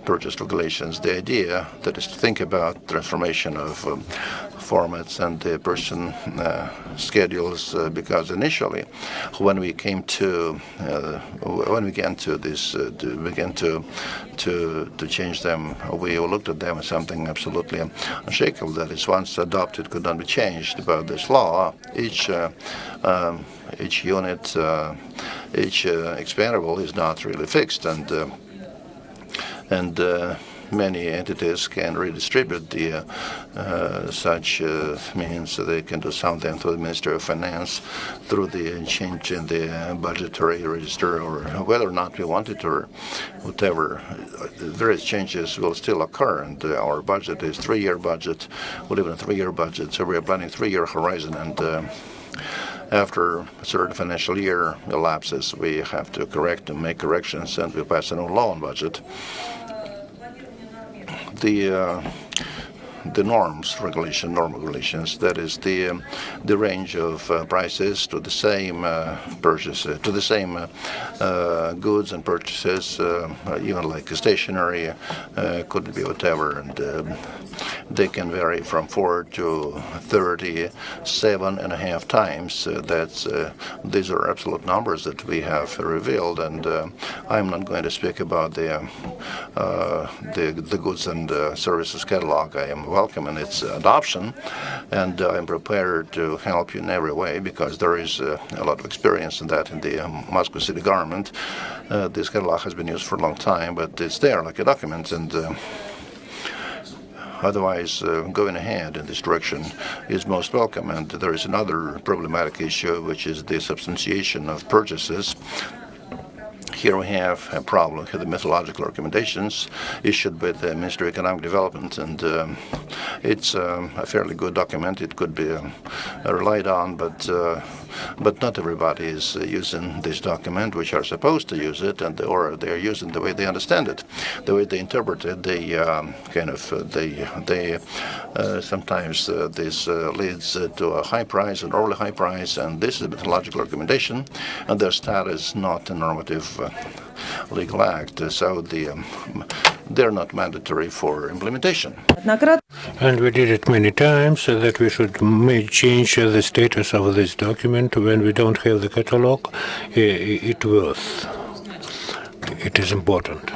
purchase regulations, the idea that is to think about transformation of formats and the person schedules, because initially, when we came to began to change them, we looked at them as something absolutely unshakable, that is once adopted could not be changed. But this law, each unit, each expandable is not really fixed, and many entities can redistribute the such means. So they can do something through the Ministry of Finance, through the change in the budgetary register, or whether or not we want it or whatever. Various changes will still occur, and our budget is 3-year budget. We live in a 3-year budget, so we are planning 3-year horizon, and after a certain financial year elapses, we have to correct and make corrections, and we pass a new law on budget. The norm regulations, that is the range of prices to the same purchases, to the same goods and purchases, even like stationery, could be whatever, and they can vary from 4 to 37.5 times. These are absolute numbers that we have revealed, and I'm not going to speak about the goods and services catalog. I am welcoming its adoption, and I'm prepared to help you in every way, because there is a lot of experience in that in the Moscow city government. This catalog has been used for a long time, but it's there like a document, and otherwise, going ahead in this direction is most welcome. And there is another problematic issue, which is the substantiation of purchases. Here we have a problem with the methodological recommendations issued by the Ministry of Economic Development, and it's a fairly good document. It could be relied on, but not everybody is using this document, which are supposed to use it, or they are using the way they understand it, the way they interpret it. They sometimes this leads to a high price, an overly high price, and this is a methodological recommendation, and their status not a normative legal act, so they're not mandatory for implementation.
And we did it many times, that we should change the status of this document when we don't have the catalog. It is important.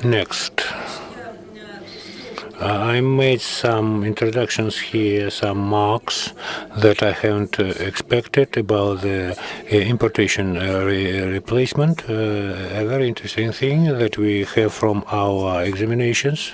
Next. I made some introductions here, some marks that I haven't expected about the importation replacement. A very interesting thing that we have from our examinations.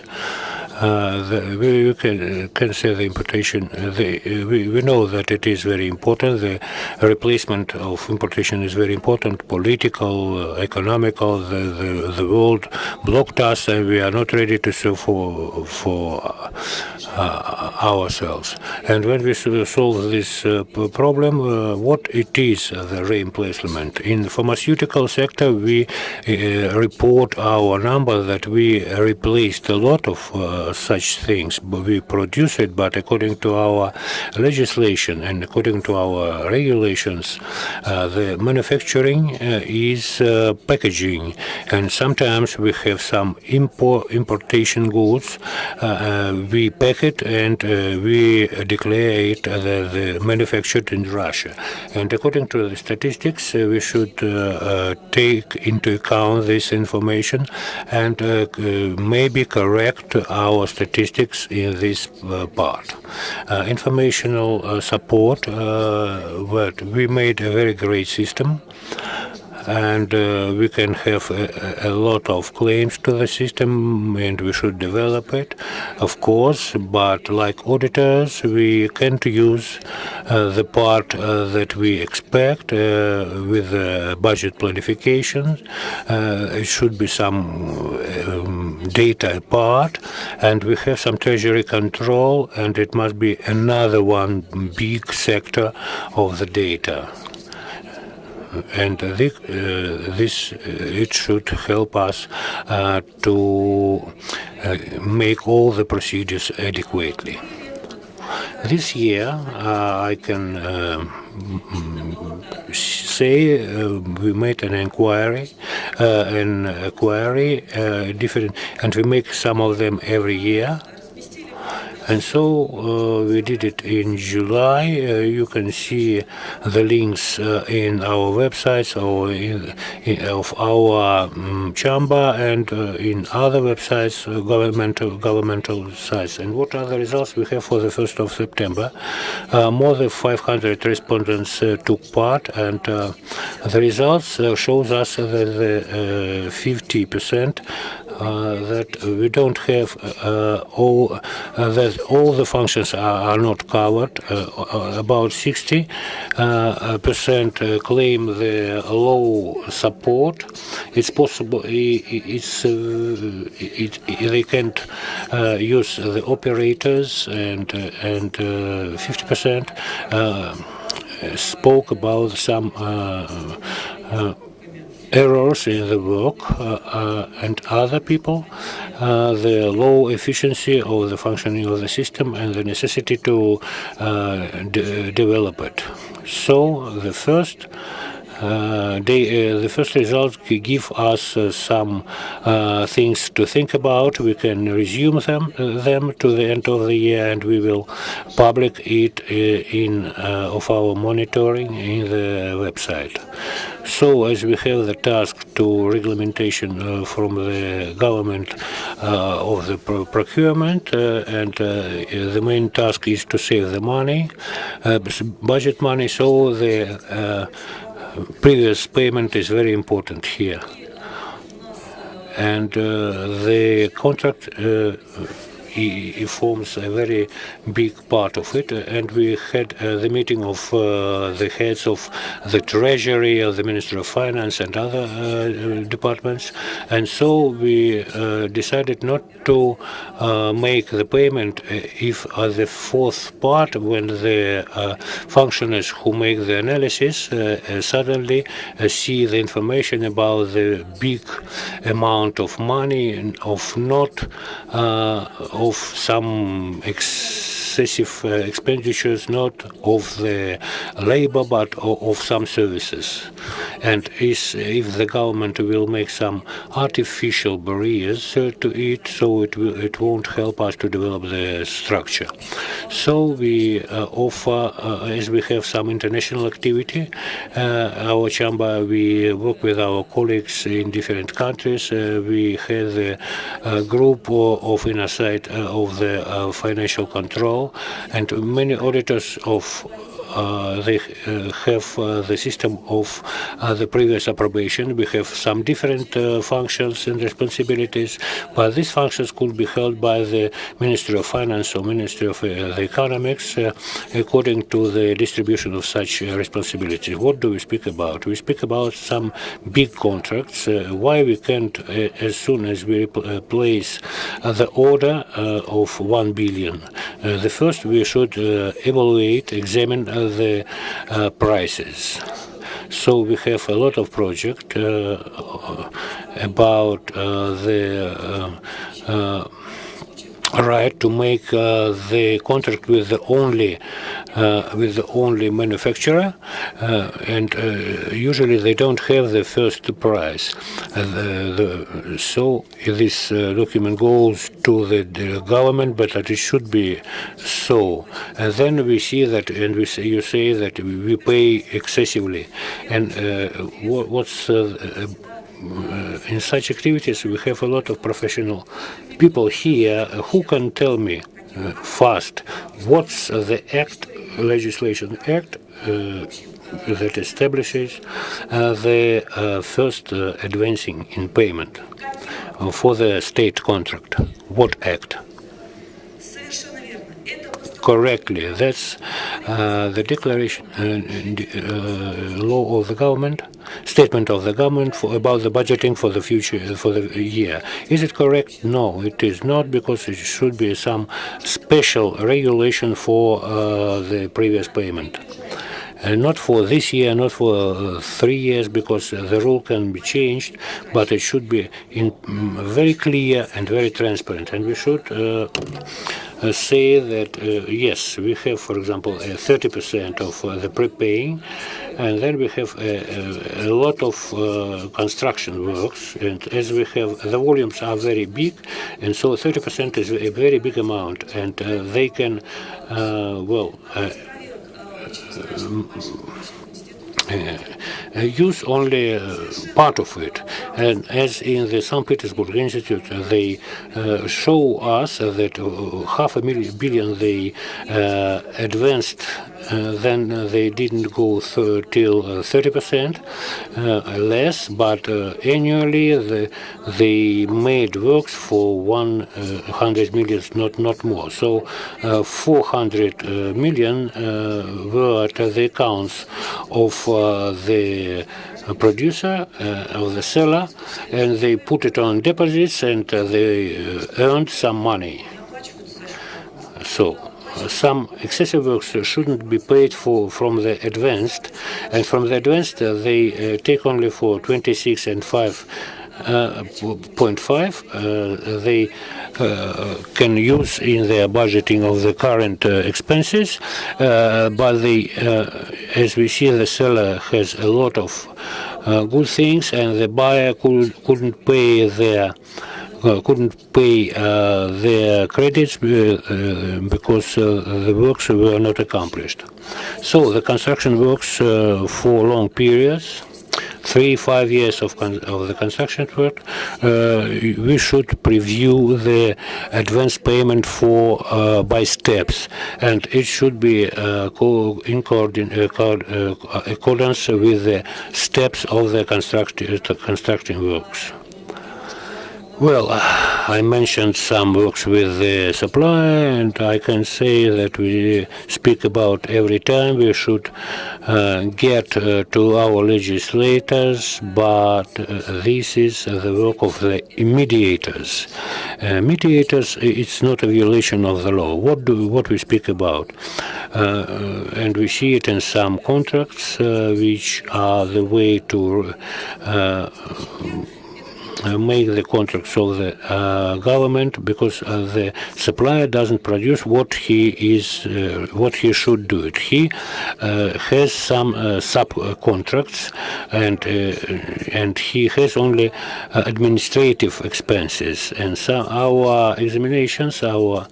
We can say the importation, we know that it is very important. The replacement of importation is very important, political, economical. The world blocked us, and we are not ready to serve for ourselves. And when we solve this problem, what it is, the replacement. In the pharmaceutical sector, we report our number that we replaced a lot of such things. We produce it, but according to our legislation and according to our regulations, the manufacturing is packaging, and sometimes we have some importation goods. We pack it and we declare it the manufactured in Russia. And according to the statistics, we should take into account this information and maybe correct our statistics in this part. Informational support, but we made a very great system. and we can have a lot of claims to the system, and we should develop it, of course, but like auditors, we can't use the part that we expect with budget planification. It should be some data part, and we have some treasury control, and it must be another one big sector of the data. And this it should help us to make all the procedures adequately. This year, I can say we made an inquiry, different, and we make some of them every year. And so we did it in July. You can see the links in our websites or of our chamber and in other websites, governmental sites. And what are the results we have for the 1st of September? More than 500 respondents took part, and the results shows us that the 50% that we don't have that all the functions are not covered. About 60% claim the low support. It's possible they can't use the operators, and 50% spoke about some errors in the work, and other people, the low efficiency of the functioning of the system and the necessity to develop it. So the first the first results give us some things to think about. We can resume them to the end of the year, and we will publish it in of our monitoring in the website. So, as we have the task to reglementation from the government of the procurement, and the main task is to save the money, budget money. So the previous payment is very important here, and the contract it forms a very big part of it. And we had the meeting of the heads of the treasury, of the Ministry of Finance, and other departments. And so we decided not to make the payment if the fourth part, when the functionaries who make the analysis suddenly see the information about the big amount of money and of not of some excessive expenditures, not of the labor, but of some services. And if the government will make some artificial barriers to it, so it won't help us to develop the structure. So we offer, as we have some international activity, our chamber, we work with our colleagues in different countries. We have a group of insight of the financial control, and many auditors of they have the system of the previous approbation. We have some different functions and responsibilities, but these functions could be held by the Ministry of Finance or Ministry of the Economics according to the distribution of such responsibilities. What do we speak about? We speak about some big contracts. Why we can't, as soon as we place the order of 1 billion, the first we should evaluate, examine the prices. So we have a lot of projects about the right to make the contract with the only manufacturer, and usually they don't have the first price. So this document goes to the government, but it should be so. And then we see that, and you say that we pay excessively. And what's in such activities, we have a lot of professional people here who can tell me fast what's the legislation act that establishes the first advancing in payment for the state contract. What act? Correctly, that's the declaration, law of the government, statement of the government about the budgeting for the future, for the year. Is it correct? No, it is not, because it should be some special regulation for the previous payment. Not for this year, not for 3 years, because the rule can be changed, but it should be very clear and very transparent. And we should say that, yes, we have, for example, 30% of the prepaying, and then we have a lot of construction works, and as we have, the volumes are very big, and so 30% is a very big amount, and they can, use only part of it. And as in the St. Petersburg Institute, they show us that $500 million they advanced, then they didn't go till 30% less, but annually they made works for 100 million, not more. So 400 million were at the accounts of the producer, of the seller, and they put it on deposits, and they earned some money. So some excessive works shouldn't be paid for from the advanced, and from the advanced they take only for 26 and 5.5. They can use in their budgeting of the current expenses, but they, as we see, the seller has a lot of good things, and the buyer couldn't pay their credits because the works were not accomplished. So the construction works for long periods, 3-5 years of the construction work, we should preview the advance payment for by steps, and it should be in accordance with the steps of the construction works. Well, I mentioned some works with the supplier, and I can say that we speak about every time we should get to our legislators, but this is the work of the mediators. Mediators, it's not a violation of the law. What we speak about? And we see it in some contracts, which are the way to make the contracts of the government, because the supplier doesn't produce what he should do it. He has some subcontracts, and he has only administrative expenses. And so our examinations show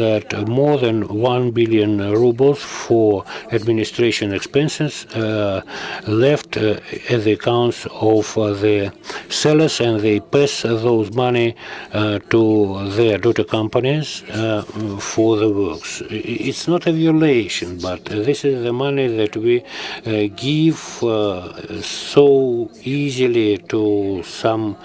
that more than 1 billion rubles for administration expenses left at the accounts of the sellers, and they pass those money to their daughter companies for the works. It's not a violation, but this is the money that we give so easily to some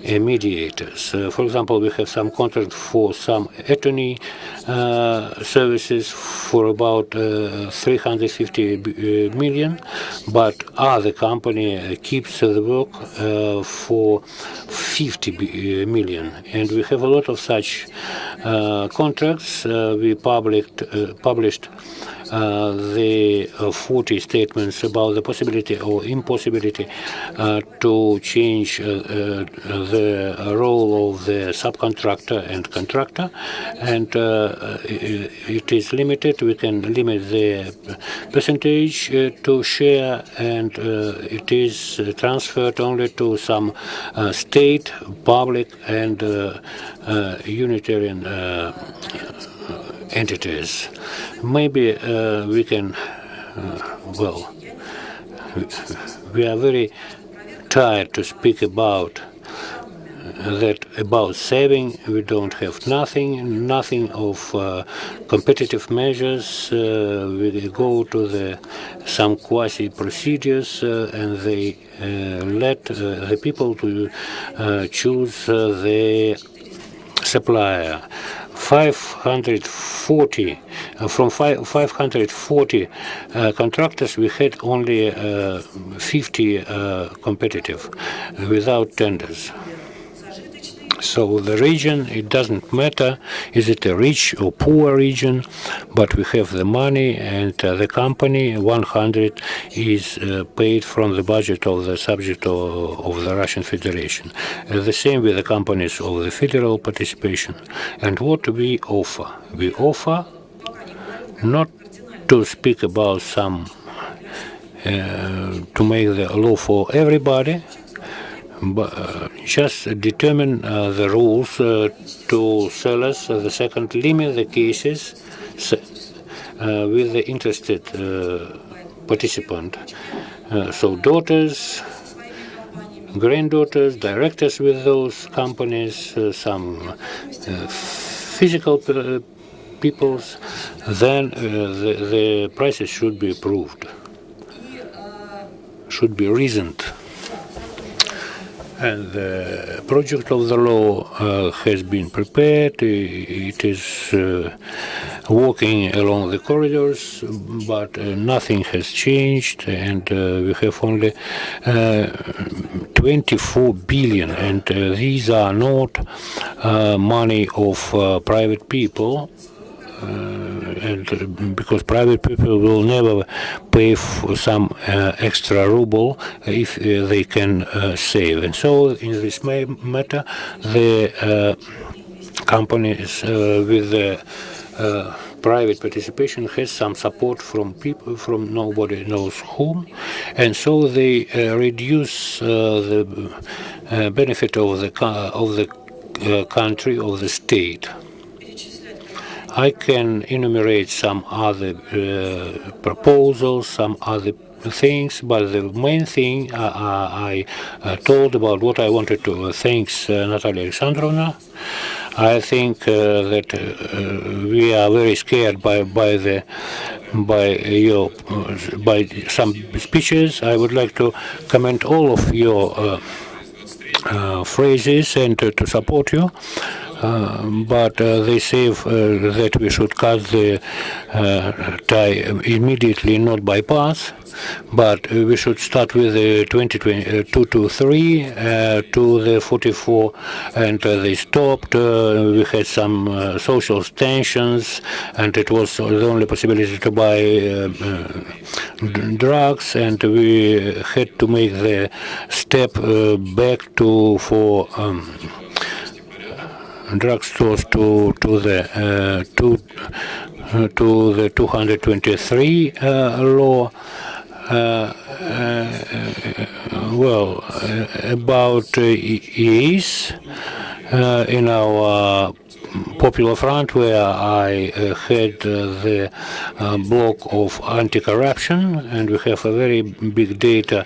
mediators. For example, we have some contract for some attorney services for about 350 million, but other company keeps the work for 50 million. And we have a lot of such contracts. We published the 40 statements about the possibility or impossibility to change the role of the subcontractor and contractor, and it is limited. We can limit the percentage to share, and it is transferred only to some state, public, and Unitarian entities. Maybe we can, we are very tired to speak about that about saving we don't have nothing of competitive measures. We go to some quasi procedures and they let the people to choose the supplier. 540 from 540 contractors, we had only 50 competitive without tenders. So the region, it doesn't matter, is it a rich or poor region, but we have the money, and the company 100 is paid from the budget of the subject of the Russian Federation. The same with the companies of the federal participation. And what we offer? We offer not to speak about some, to make the law for everybody, but just determine the rules to sellers. The second, limit the cases with the interested participant. So daughters, granddaughters, directors with those companies, some physical peoples, then the prices should be approved, should be reasoned. And the project of the law has been prepared. It is walking along the corridors, but nothing has changed, and we have only 24 billion, and these are not money of private people. And because private people will never pay for some extra ruble if they can save. And so in this matter, the companies with the private participation has some support from people, from nobody knows whom, and so they reduce the benefit of the country, of the state. I can enumerate some other proposals, some other things, but the main thing I told about what I wanted to. Thanks, Natalia Alexandrovna. I think that we are very scared by some speeches. I would like to comment all of your phrases and to support you. But they say that we should cut the tie immediately, not bypass, but we should start with the 2 to 3 to the 44, and they stopped. We had some social tensions, and it was the only possibility to buy drugs, and we had to make the step back for drugstores to the 223 law. Well, about EAs in our Popular Front, where I had the block of anti-corruption, and we have a very big data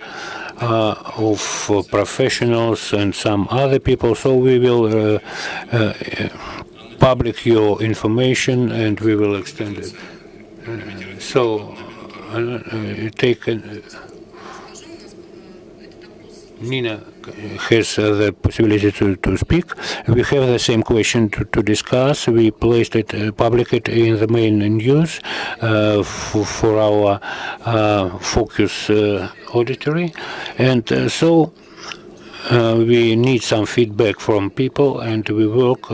of professionals and some other people, so we will publish your information and we will extend it. Take Nina has the possibility to speak. We have the same question to discuss. We placed it, public it in the main news for our focus auditory, and so we need some feedback from people, and we work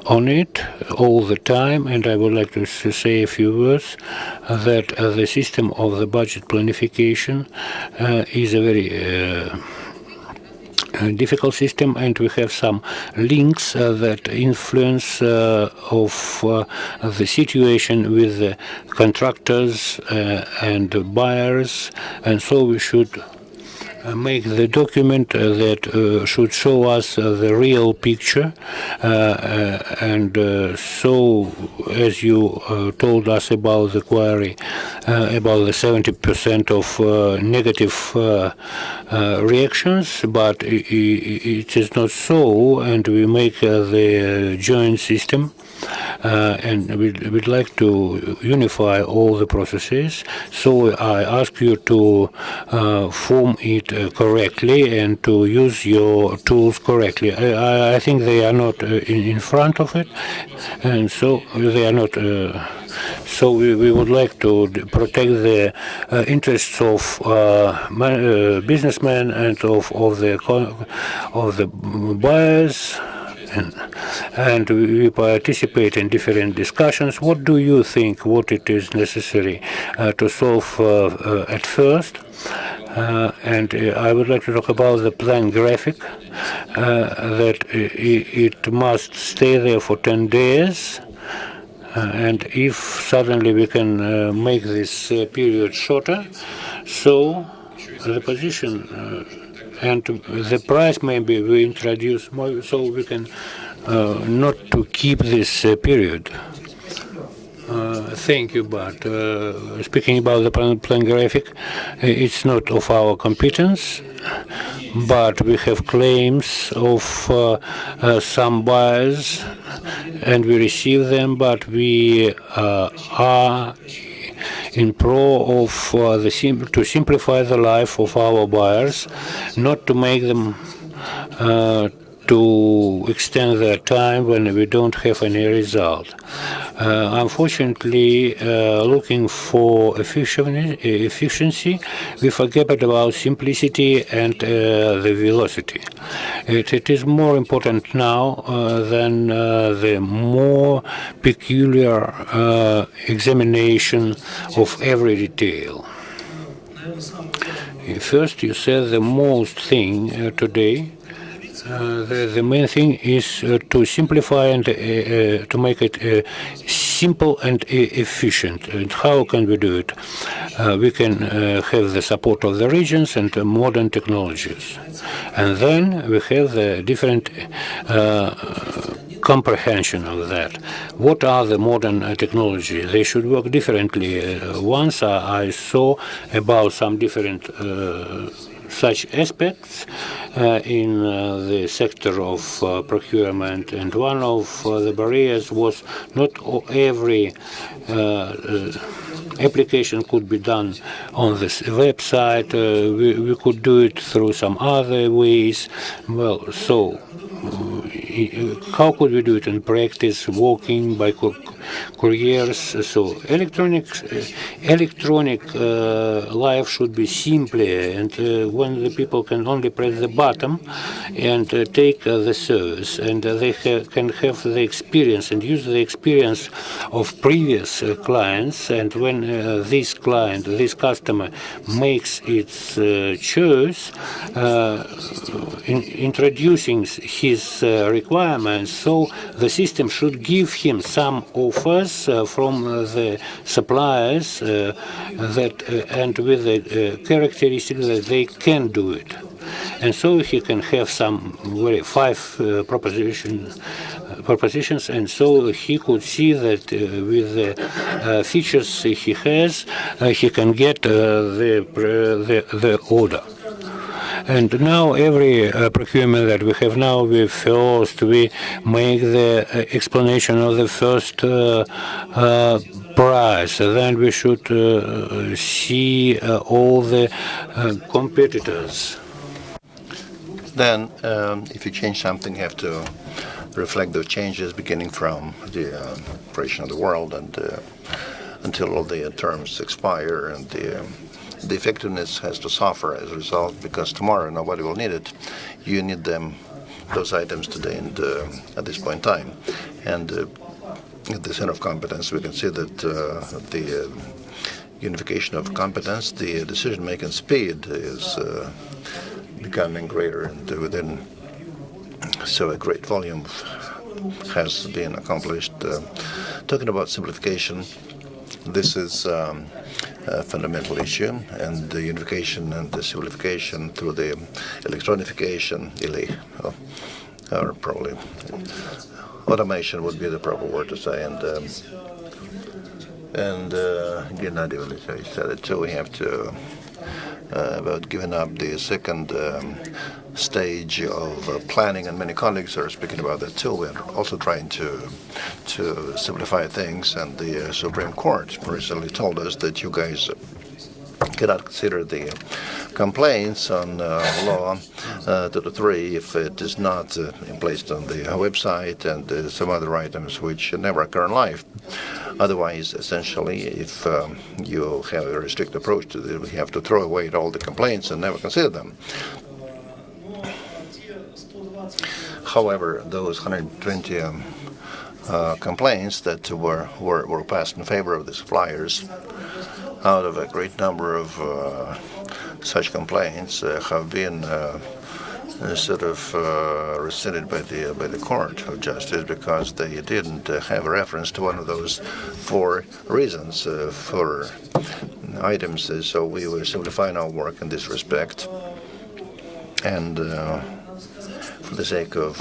on it all the time. And I would like to say a few words that the system of the budget planification is a very difficult system, and we have some links that influence of the situation with the contractors and buyers, and so we should make the document that should show us the real picture, and so as you told us about the query, about the 70% of negative reactions, but it is not so, and we make the joint system. And we'd like to unify all the processes. So I ask you to form it correctly and to use your tools correctly. I think they are not in front of it, and so they are not. So we would like to protect the interests of businessmen and of the buyers. And we participate in different discussions. What do you think, what it is necessary to solve at first? And I would like to talk about the plan graphic, that it must stay there for 10 days. And if suddenly we can make this period shorter, so the position and the price maybe we introduce more, so we can not to keep this period. Thank you, but speaking about the plan graphic, it's not of our competence, but we have claims of some buyers, and we receive them, but we are in pro of to simplify the life of our buyers, not to make them to extend their time when we don't have any result. Unfortunately, looking for efficiency, we forget about simplicity and the velocity. It is more important now than the more peculiar examination of every detail. First, you said the most thing today. The main thing is to simplify and to make it simple and efficient. And how can we do it? We can have the support of the regions and modern technologies. And then we have the different comprehension of that. What are the modern technologies? They should work differently. Once I saw about some different such aspects in the sector of procurement, and one of the barriers was not every application could be done on this website. We could do it through some other ways. Well, so how could we do it in practice, walking by couriers? So electronic life should be simpler, and when the people can only press the button and take the service, and they can have the experience and use the experience of previous clients, and when this customer makes its choice, introducing his requirements, so the system should give him some offers from the suppliers that and with the characteristics that they can do it. And so he can have some five propositions, and so he could see that with the features he has, he can get the order. And now every procurement that we have now, we make the explanation of the first price. Then we should see all the competitors.
Then, if you change something, you have to reflect those changes beginning from the operation of the world and until all the terms expire, and the effectiveness has to suffer as a result, because tomorrow nobody will need it. You need those items today and at this point in time. And at the center of competence, we can see that the unification of competence, the decision-making speed is becoming greater, and within so a great volume has been accomplished. Talking about simplification, this is fundamental issue, and the unification and the simplification through the electronification, or probably automation would be the proper word to say, and Gennady Valisevich said it too. We have to about giving up the second stage of planning, and many colleagues are speaking about that too. We're also trying to simplify things, and the Supreme Court recently told us that you guys cannot consider the complaints on law 223 if it is not placed on the website and some other items which never occur in life. Otherwise, essentially, if you have a very strict approach to this, we have to throw away all the complaints and never consider them. However, those 120 complaints that were passed in favor of the suppliers, out of a great number of such complaints have been rescinded by the Court of Justice because they didn't have a reference to one of those 4 reasons for items. So we were simplifying our work in this respect, and for the sake of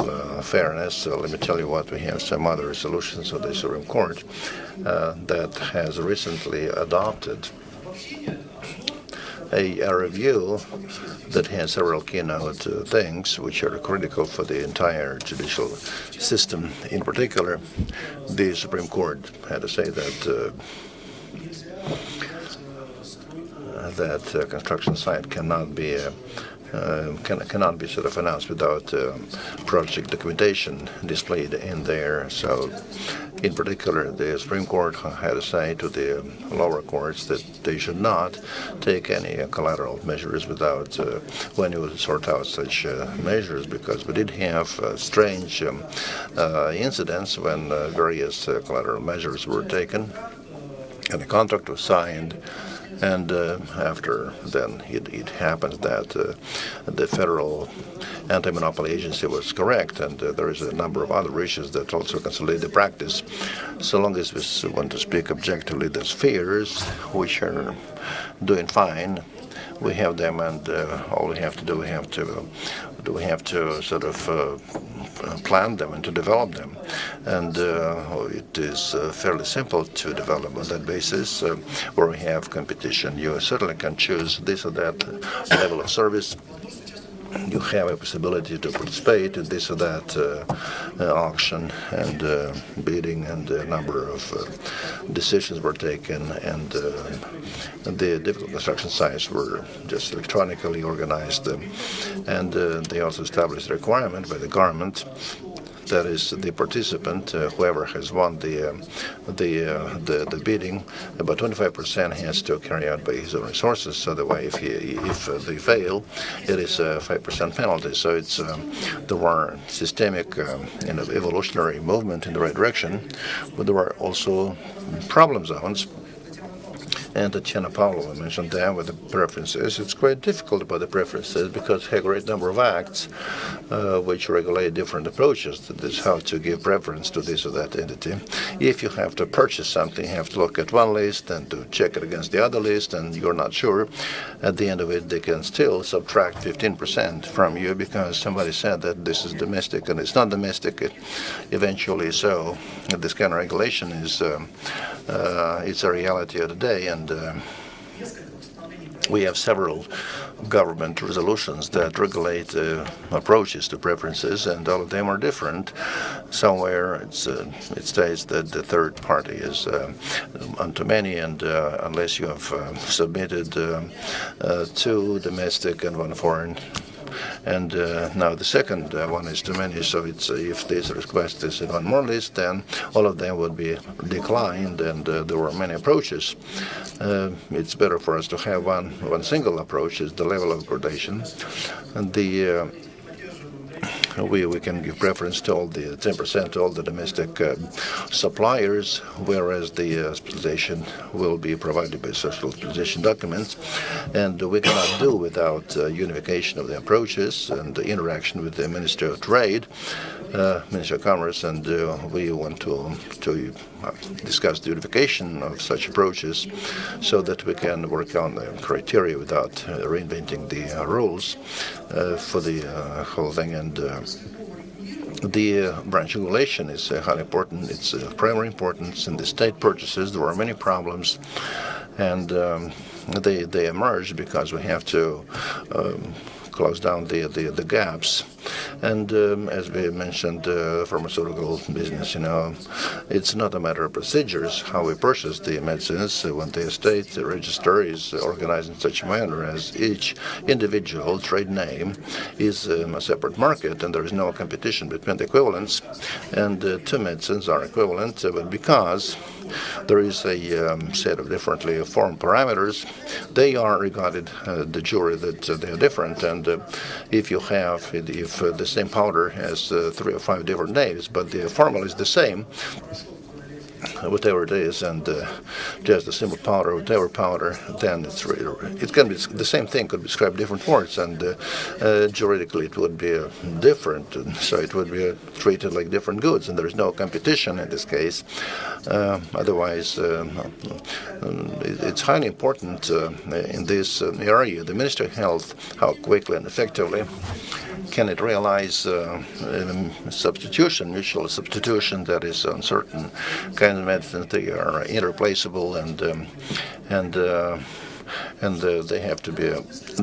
fairness, let me tell you what, we have some other resolutions of the Supreme Court that has recently adopted a review that has several keynote things which are critical for the entire judicial system. In particular, the Supreme Court had to say that construction site cannot be sort of announced without project documentation displayed in there. So, in particular, the Supreme Court had to say to the lower courts that they should not take any collateral measures without when you sort out such measures, because we did have strange incidents when various collateral measures were taken and the contract was signed. And after then, it happens that the federal anti-monopoly agency was correct, and there is a number of other issues that also consolidate the practice. So long as we want to speak objectively, the spheres which are doing fine, we have them, and all we have to do, we have to sort of plan them and to develop them. And it is fairly simple to develop on that basis where we have competition. You certainly can choose this or that level of service. You have a possibility to participate in this or that auction, and bidding, and a number of decisions were taken, and the difficult construction sites were just electronically organized, and they also established a requirement by the government. That is, the participant, whoever has won the bidding, about 25% has to carry out by his own resources. So the way, if they fail, it is a 5% penalty. So it's there were systemic evolutionary movement in the right direction, but there were also problem zones. And Tatiana Pavlova mentioned that with the preferences. It's quite difficult about the preferences because we have a great number of acts which regulate different approaches to this, how to give preference to this or that entity. If you have to purchase something, you have to look at one list and to check it against the other list, and you're not sure. At the end of it, they can still subtract 15% from you because somebody said that this is domestic and it's not domestic. Eventually, so this kind of regulation is it's a reality of the day, and we have several government resolutions that regulate approaches to preferences, and all of them are different. Somewhere it states that the third party is unto many, and unless you have submitted 2 domestic and 1 foreign. And now the second one is too many, so it's if this request is on more list, then all of them would be declined, and there were many approaches. It's better for us to have one single approach, is the level of gradation, and we can give preference to all the 10% to all the domestic suppliers, whereas the specialization will be provided by social specialization documents. And we cannot do without unification of the approaches and the interaction with the Ministry of Trade, Ministry of Commerce, and we want to discuss the unification of such approaches so that we can work on the criteria without reinventing the rules for the whole thing. And the branch regulation is highly important. It's of primary importance in the state purchases. There are many problems, and they emerge because we have to close down the gaps. And as we mentioned, pharmaceutical business, it's not a matter of procedures, how we purchase the medicines when the state register is organized in such a manner as each individual trade name is a separate market, and there is no competition between the equivalents. And two medicines are equivalent, but because there is a set of differently formed parameters, they are regarded de jure that they are different. And if the same powder has 3 or 5 different names, but the formula is the same, whatever it is, and just a simple powder, whatever powder, then it can be the same thing, could be described different words, and juridically it would be different, and so it would be treated like different goods, and there is no competition in this case. Otherwise, it's highly important in this area. The Ministry of Health, how quickly and effectively can it realize substitution, mutual substitution, that is on certain kinds of medicines they are irreplaceable, and they have to be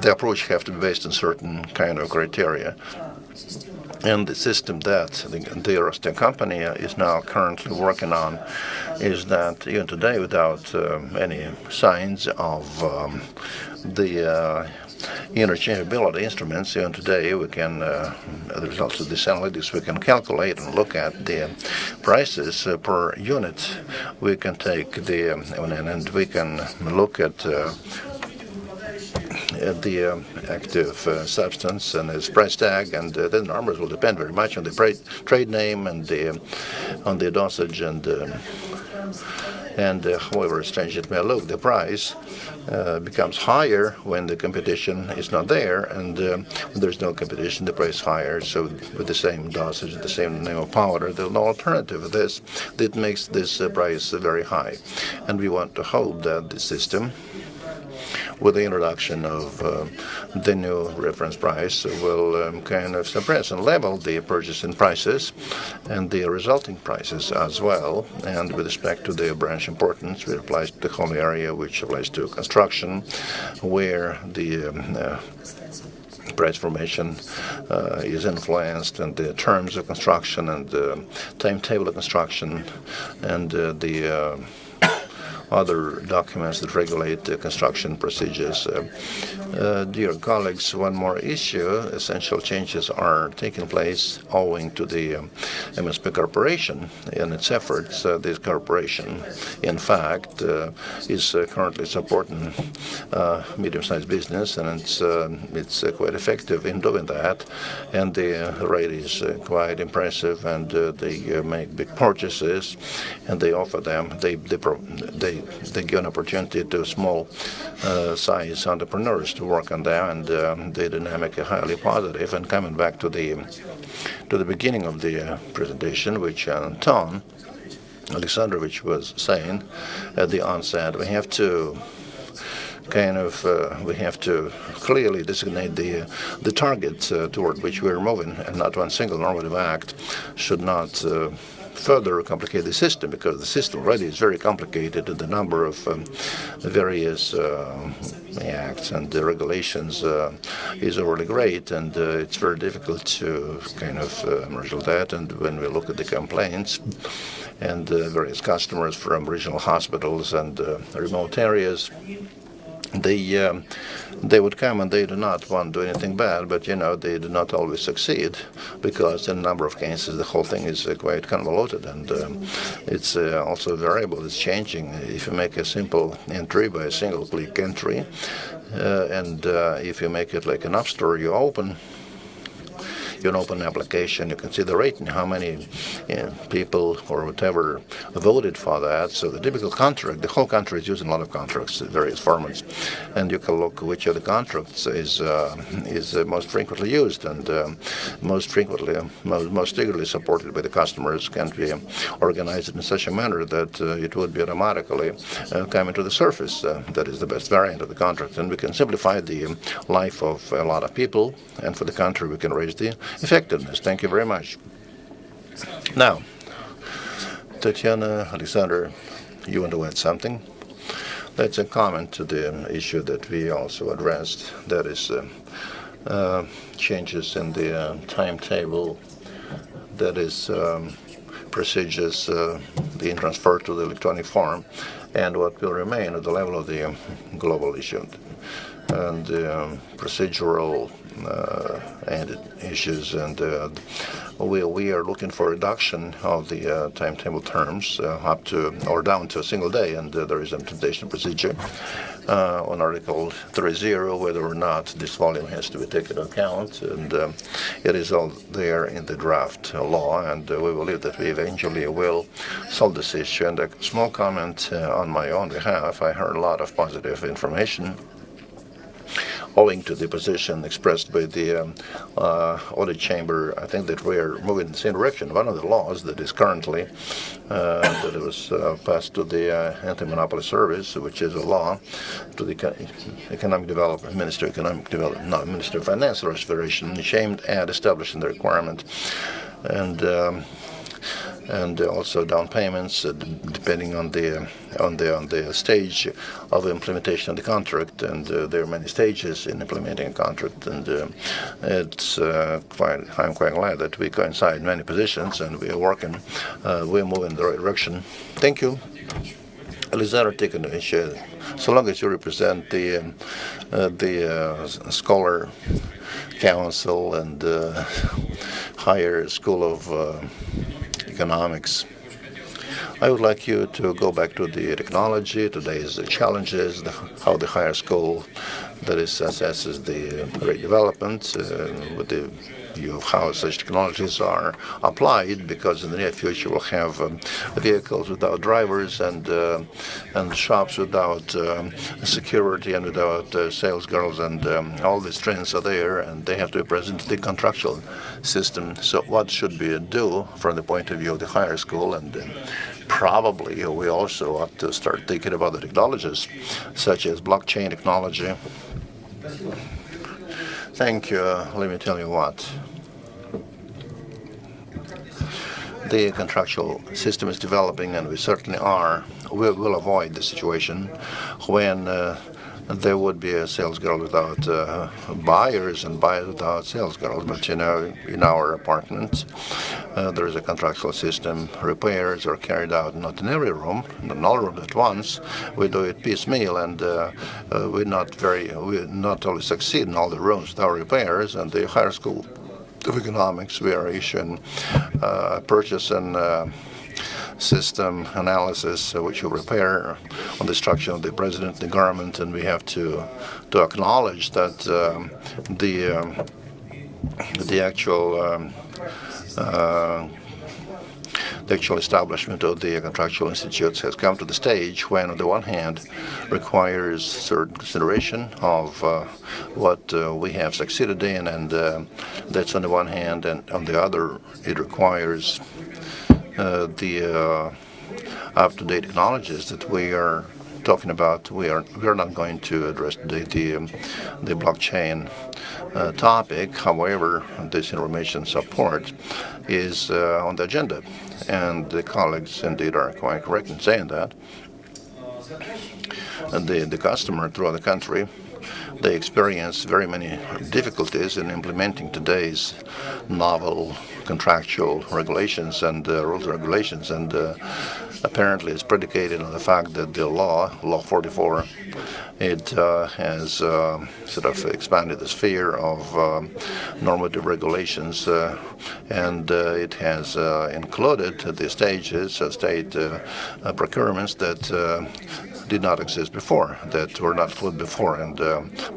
the approach have to be based on certain kind of criteria. And the system that the Eurostat company is now currently working on is that even today, without any signs of the interchangeability instruments, even today we can, the results of this analytics, we can calculate and look at the prices per unit. We can take and we can look at the active substance and its price tag, and the numbers will depend very much on the trade name and on the dosage, and however strange it may look, the price becomes higher when the competition is not there, and when there's no competition, the price is higher. So with the same dosage, the same name of powder, there's no alternative to this. That makes this price very high, and we want to hold that the system, with the introduction of the new reference price, will kind of suppress and level the purchasing prices and the resulting prices as well. And with respect to the branch importance, it applies to the whole area, which applies to construction, where the price formation is influenced, and the terms of construction and the timetable of construction and the other documents that regulate the construction procedures. Dear colleagues, one more issue. Essential changes are taking place owing to the MSP Corporation and its efforts. This corporation, in fact, is currently supporting medium-sized business, and it's quite effective in doing that. And the rate is quite impressive, and they make big purchases, and they offer them. They give an opportunity to small size entrepreneurs to work on them, and the dynamic is highly positive. And coming back to the beginning of the presentation, which Anton Alexandrovich was saying at the onset, we have to clearly designate the target toward which we're moving, and not one single normative act should not further complicate the system, because the system already is very complicated, and the number of various acts and the regulations is already great, and it's very difficult to kind of marshal that. And when we look at the complaints and various customers from regional hospitals and remote areas, they would come and they do not want to do anything bad, but they do not always succeed, because in a number of cases the whole thing is quite convoluted, and it's also variable. It's changing. If you make a simple entry by a single click entry, and if you make it like an app store, you you open an application, you can see the rating, how many people or whatever voted for that. So the typical contract, the whole country is using a lot of contracts in various formats, and you can look which of the contracts is most frequently used and most frequently, most eagerly supported by the customers can be organized in such a manner that it would be automatically coming to the surface. That is the best variant of the contract, and we can simplify the life of a lot of people, and for the country we can raise the effectiveness. Thank you very much. Now, Tatiana, Alexander, you want to add something? That's a comment to the issue that we also addressed, that is changes in the timetable, that is procedures being transferred to the electronic form, and what will remain at the level of the global issue. And procedural issues, and we are looking for reduction of the timetable terms up to or down to a single day, and there is an implementation procedure on Article 30 whether or not this volume has to be taken into account, and it is all there in the draft law, and we believe that we eventually will solve this issue. And a small comment on my own behalf, I heard a lot of positive information owing to the position expressed by the audit chamber. I think that we are moving in the same direction. One of the laws that is currently that it was passed to the Anti-Monopoly Service, which is a law to the Economic Development Minister, Minister of Finance Restoration, aimed at establishing the requirement and also down payments, depending on the stage of implementation of the contract, and there are many stages in implementing a contract, and I'm quite glad that we coincide many positions, and we are working, we're moving in the right direction. Thank you. Alexander, take an issue. So long as you represent the Scholar Council and Higher School of Economics, I would like you to go back to the technology, today's challenges, how the higher school that is assesses the great development with the view of how such technologies are applied, because in the near future we'll have vehicles without drivers and shops without security and without sales girls, and all these trends are there, and they have to be present in the contractual system. So what should we do from the point of view of the higher school? And probably we also have to start thinking about the technologies such as blockchain technology. Thank you. Let me tell you what. The contractual system is developing, and we certainly we will avoid the situation when there would be a sales girl without buyers and buyers without sales girls. But in our apartment, there is a contractual system. Repairs are carried out not in every room, not in all rooms at once. We do it piecemeal, and we not only succeed in all the rooms with our repairs. And the higher school of economics, we are issuing purchase and system analysis, which will repair on the instruction of the president and the government, and we have to acknowledge that the actual establishment of the contractual institutes has come to the stage when, on the one hand, requires certain consideration of what we have succeeded in, and that's on the one hand, and on the other, it requires the up-to-date technologies that we are talking about. We are not going to address the blockchain topic. However, this information support is on the agenda, and the colleagues indeed are quite correct in saying that. And the customer throughout the country, they experience very many difficulties in implementing today's novel contractual regulations and rules and regulations, and apparently it's predicated on the fact that the law 44, it has sort of expanded the sphere of normative regulations, and it has included the stages, state procurements that did not exist before, that were not included before, and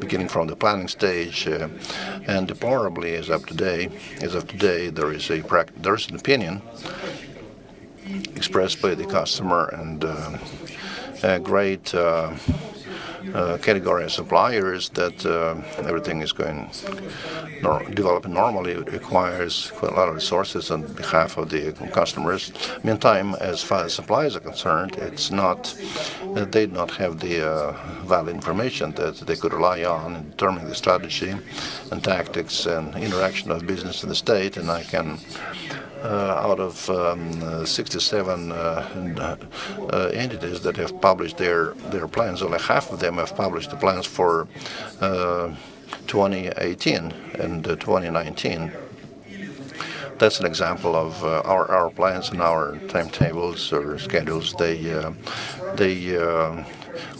beginning from the planning stage, and deplorably as of today, there is an opinion expressed by the customer and a great category of suppliers that everything is developing normally. It requires quite a lot of resources on behalf of the customers. Meantime, as far as suppliers are concerned, they do not have the valid information that they could rely on in determining the strategy and tactics and interaction of business in the state. And I can out of 67 entities that have published their plans, only half of them have published the plans for 2018 and 2019. That's an example of our plans and our timetables or schedules.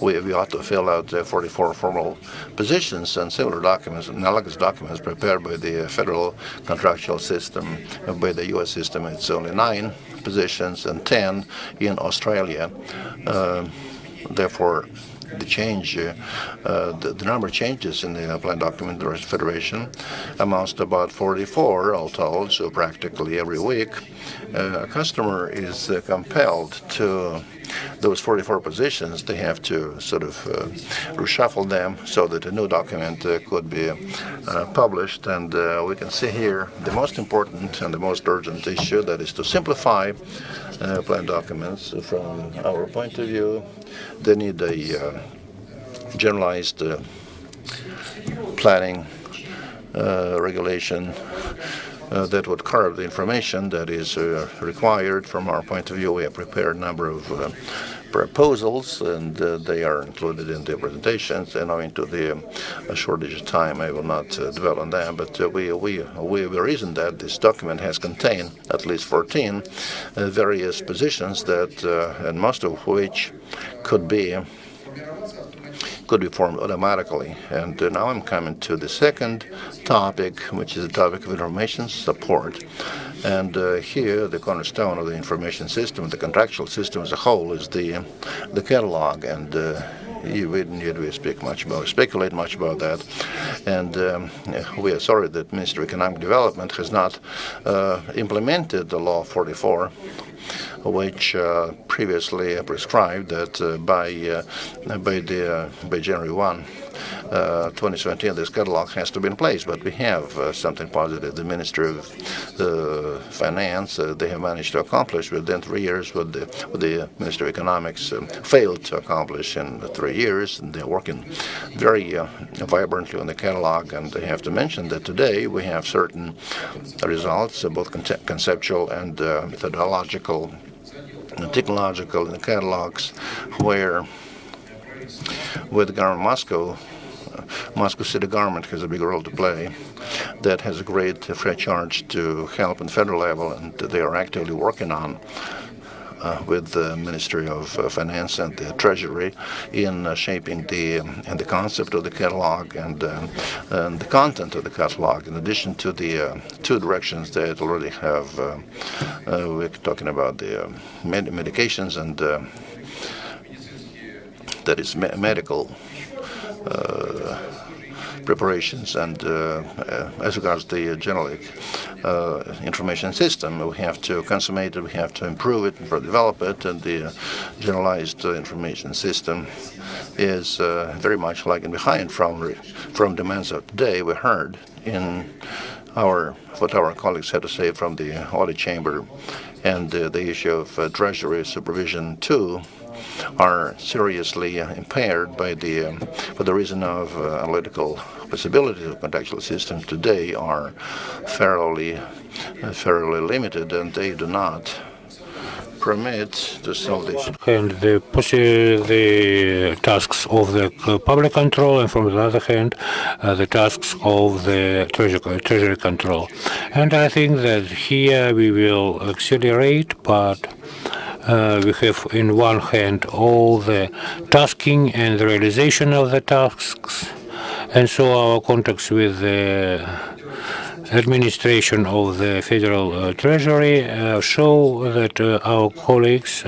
We ought to fill out 44 formal positions and similar documents, analogous documents prepared by the federal contractual system. By the U.S. system, it's only 9 positions and 10 in Australia. Therefore, the number of changes in the plan document of the Russian Federation amounts to about 44 all told, so practically every week. A customer is compelled to those 44 positions. They have to sort of reshuffle them so that a new document could be published. And we can see here the most important and the most urgent issue, that is to simplify plan documents. From our point of view, they need a generalized planning regulation that would cover the information that is required. From our point of view, we have prepared a number of proposals, and they are included in the presentations. And owing to the shortage of time, I will not dwell on them. But we reason that this document has contained at least 14 various positions that, and most of which could be formed automatically. And now I'm coming to the second topic, which is the topic of information support. And here, the cornerstone of the information system, the contractual system as a whole, is the catalog. And we didn't need to speculate much about that. And we are sorry that Ministry of Economic Development has not implemented the Law 44, which previously prescribed that by January 1, 2017, this catalog has to be in place. But we have something positive. The Ministry of Finance, they have managed to accomplish within 3 years what the Ministry of Economics failed to accomplish in 3 years. And they're working very vibrantly on the catalog. And I have to mention that today we have certain results, both conceptual and methodological and technological, in the catalogs, where with the government Moscow city government has a big role to play. That has a great free charge to help on the federal level, and they are actively working on with the Ministry of Finance and the Treasury in shaping the concept of the catalog and the content of the catalog, in addition to the 2 directions that already have. We're talking about the medications and that is medical preparations, and as regards the general information system, we have to consummate it, we have to improve it, develop it, and the generalized information system is very much lagging behind from demands of today. We heard in what our colleagues had to say from the audit chamber, and the issue of treasury supervision too are seriously impaired by for the reason of analytical possibilities of contractual systems today are fairly limited, and they do not permit to solve this.
And the tasks of the public control, and from the other hand, the tasks of the treasury control. And I think that here we will accelerate, but we have in one hand all the tasking and the realization of the tasks, and so our contacts with the administration of the Federal Treasury show that our colleagues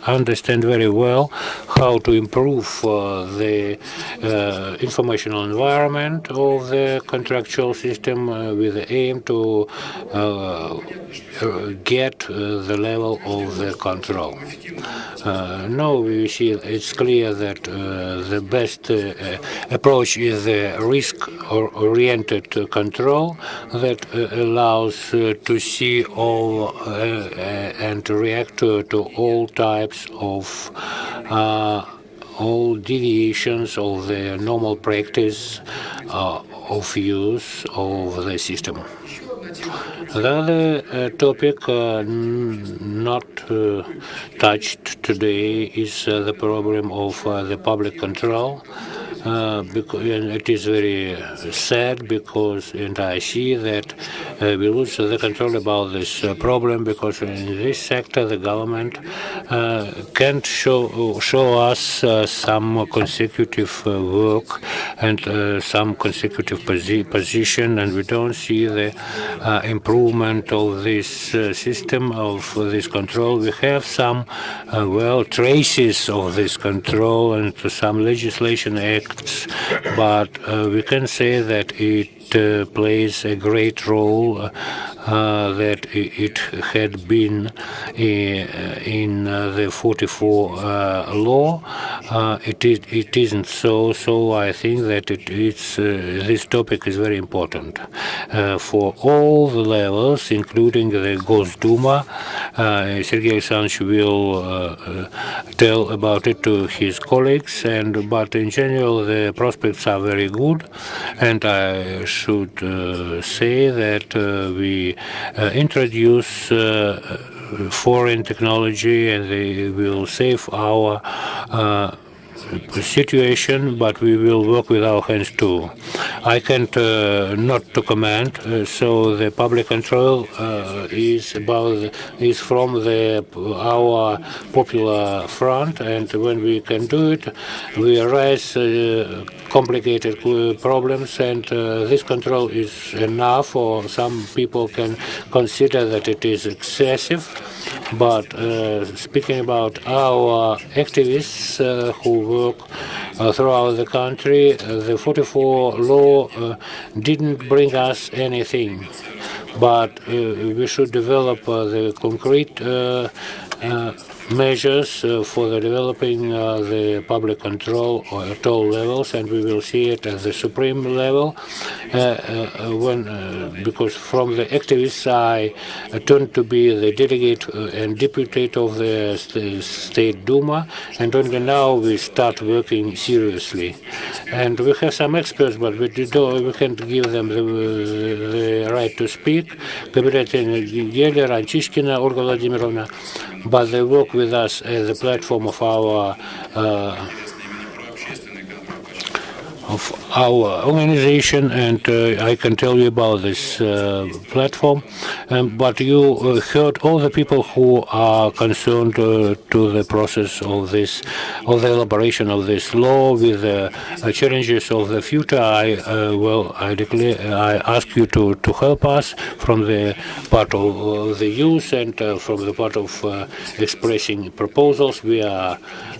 understand very well how to improve the informational environment of the contractual system with the aim to get the level of the control. Now we see it's clear that the best approach is the risk-oriented control that allows to see all and to react to all types of all deviations of the normal practice of use of the system. The other topic not touched today is the problem of the public control. Because it is very sad because, and I see that we lose the control about this problem because in this sector the government can't show us some consecutive work and some consecutive position, and we don't see the improvement of this system of this control. We have some traces of this control and some legislation acts, but we can say that it plays a great role that it had been in the 44 law. It isn't so. So I think that this topic is very important for all the levels, including the Gosduma. Sergei Alexandrovich will tell about it to his colleagues, but in general the prospects are very good, and I should say that we introduce foreign technology and they will save our situation, but we will work with our hands too. I can't not to comment. So the public control is from our popular front, and when we can do it, we arise complicated problems, and this control is enough, or some people can consider that it is excessive. But speaking about our activists who work throughout the country, the 44 law didn't bring us anything. But we should develop the concrete measures for the developing the public control at all levels, and we will see it at the supreme level because from the activists I turned to be the delegate and deputy of the State Duma, and only now we start working seriously. And we have some experts, but we can't give them the right to speak. Gabriela Geller, Anchishkina, Olga Vladimirovna, but they work with us as a platform of our organization, and I can tell you about this platform. But you heard all the people who are concerned to the process of the elaboration of this law with the challenges of the future. I ask you to help us from the part of the youth and from the part of expressing proposals. We are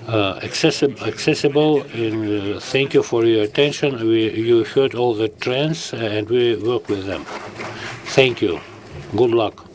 accessible, and thank you for your attention. You heard all the trends, and we work with them. Thank you. Good luck.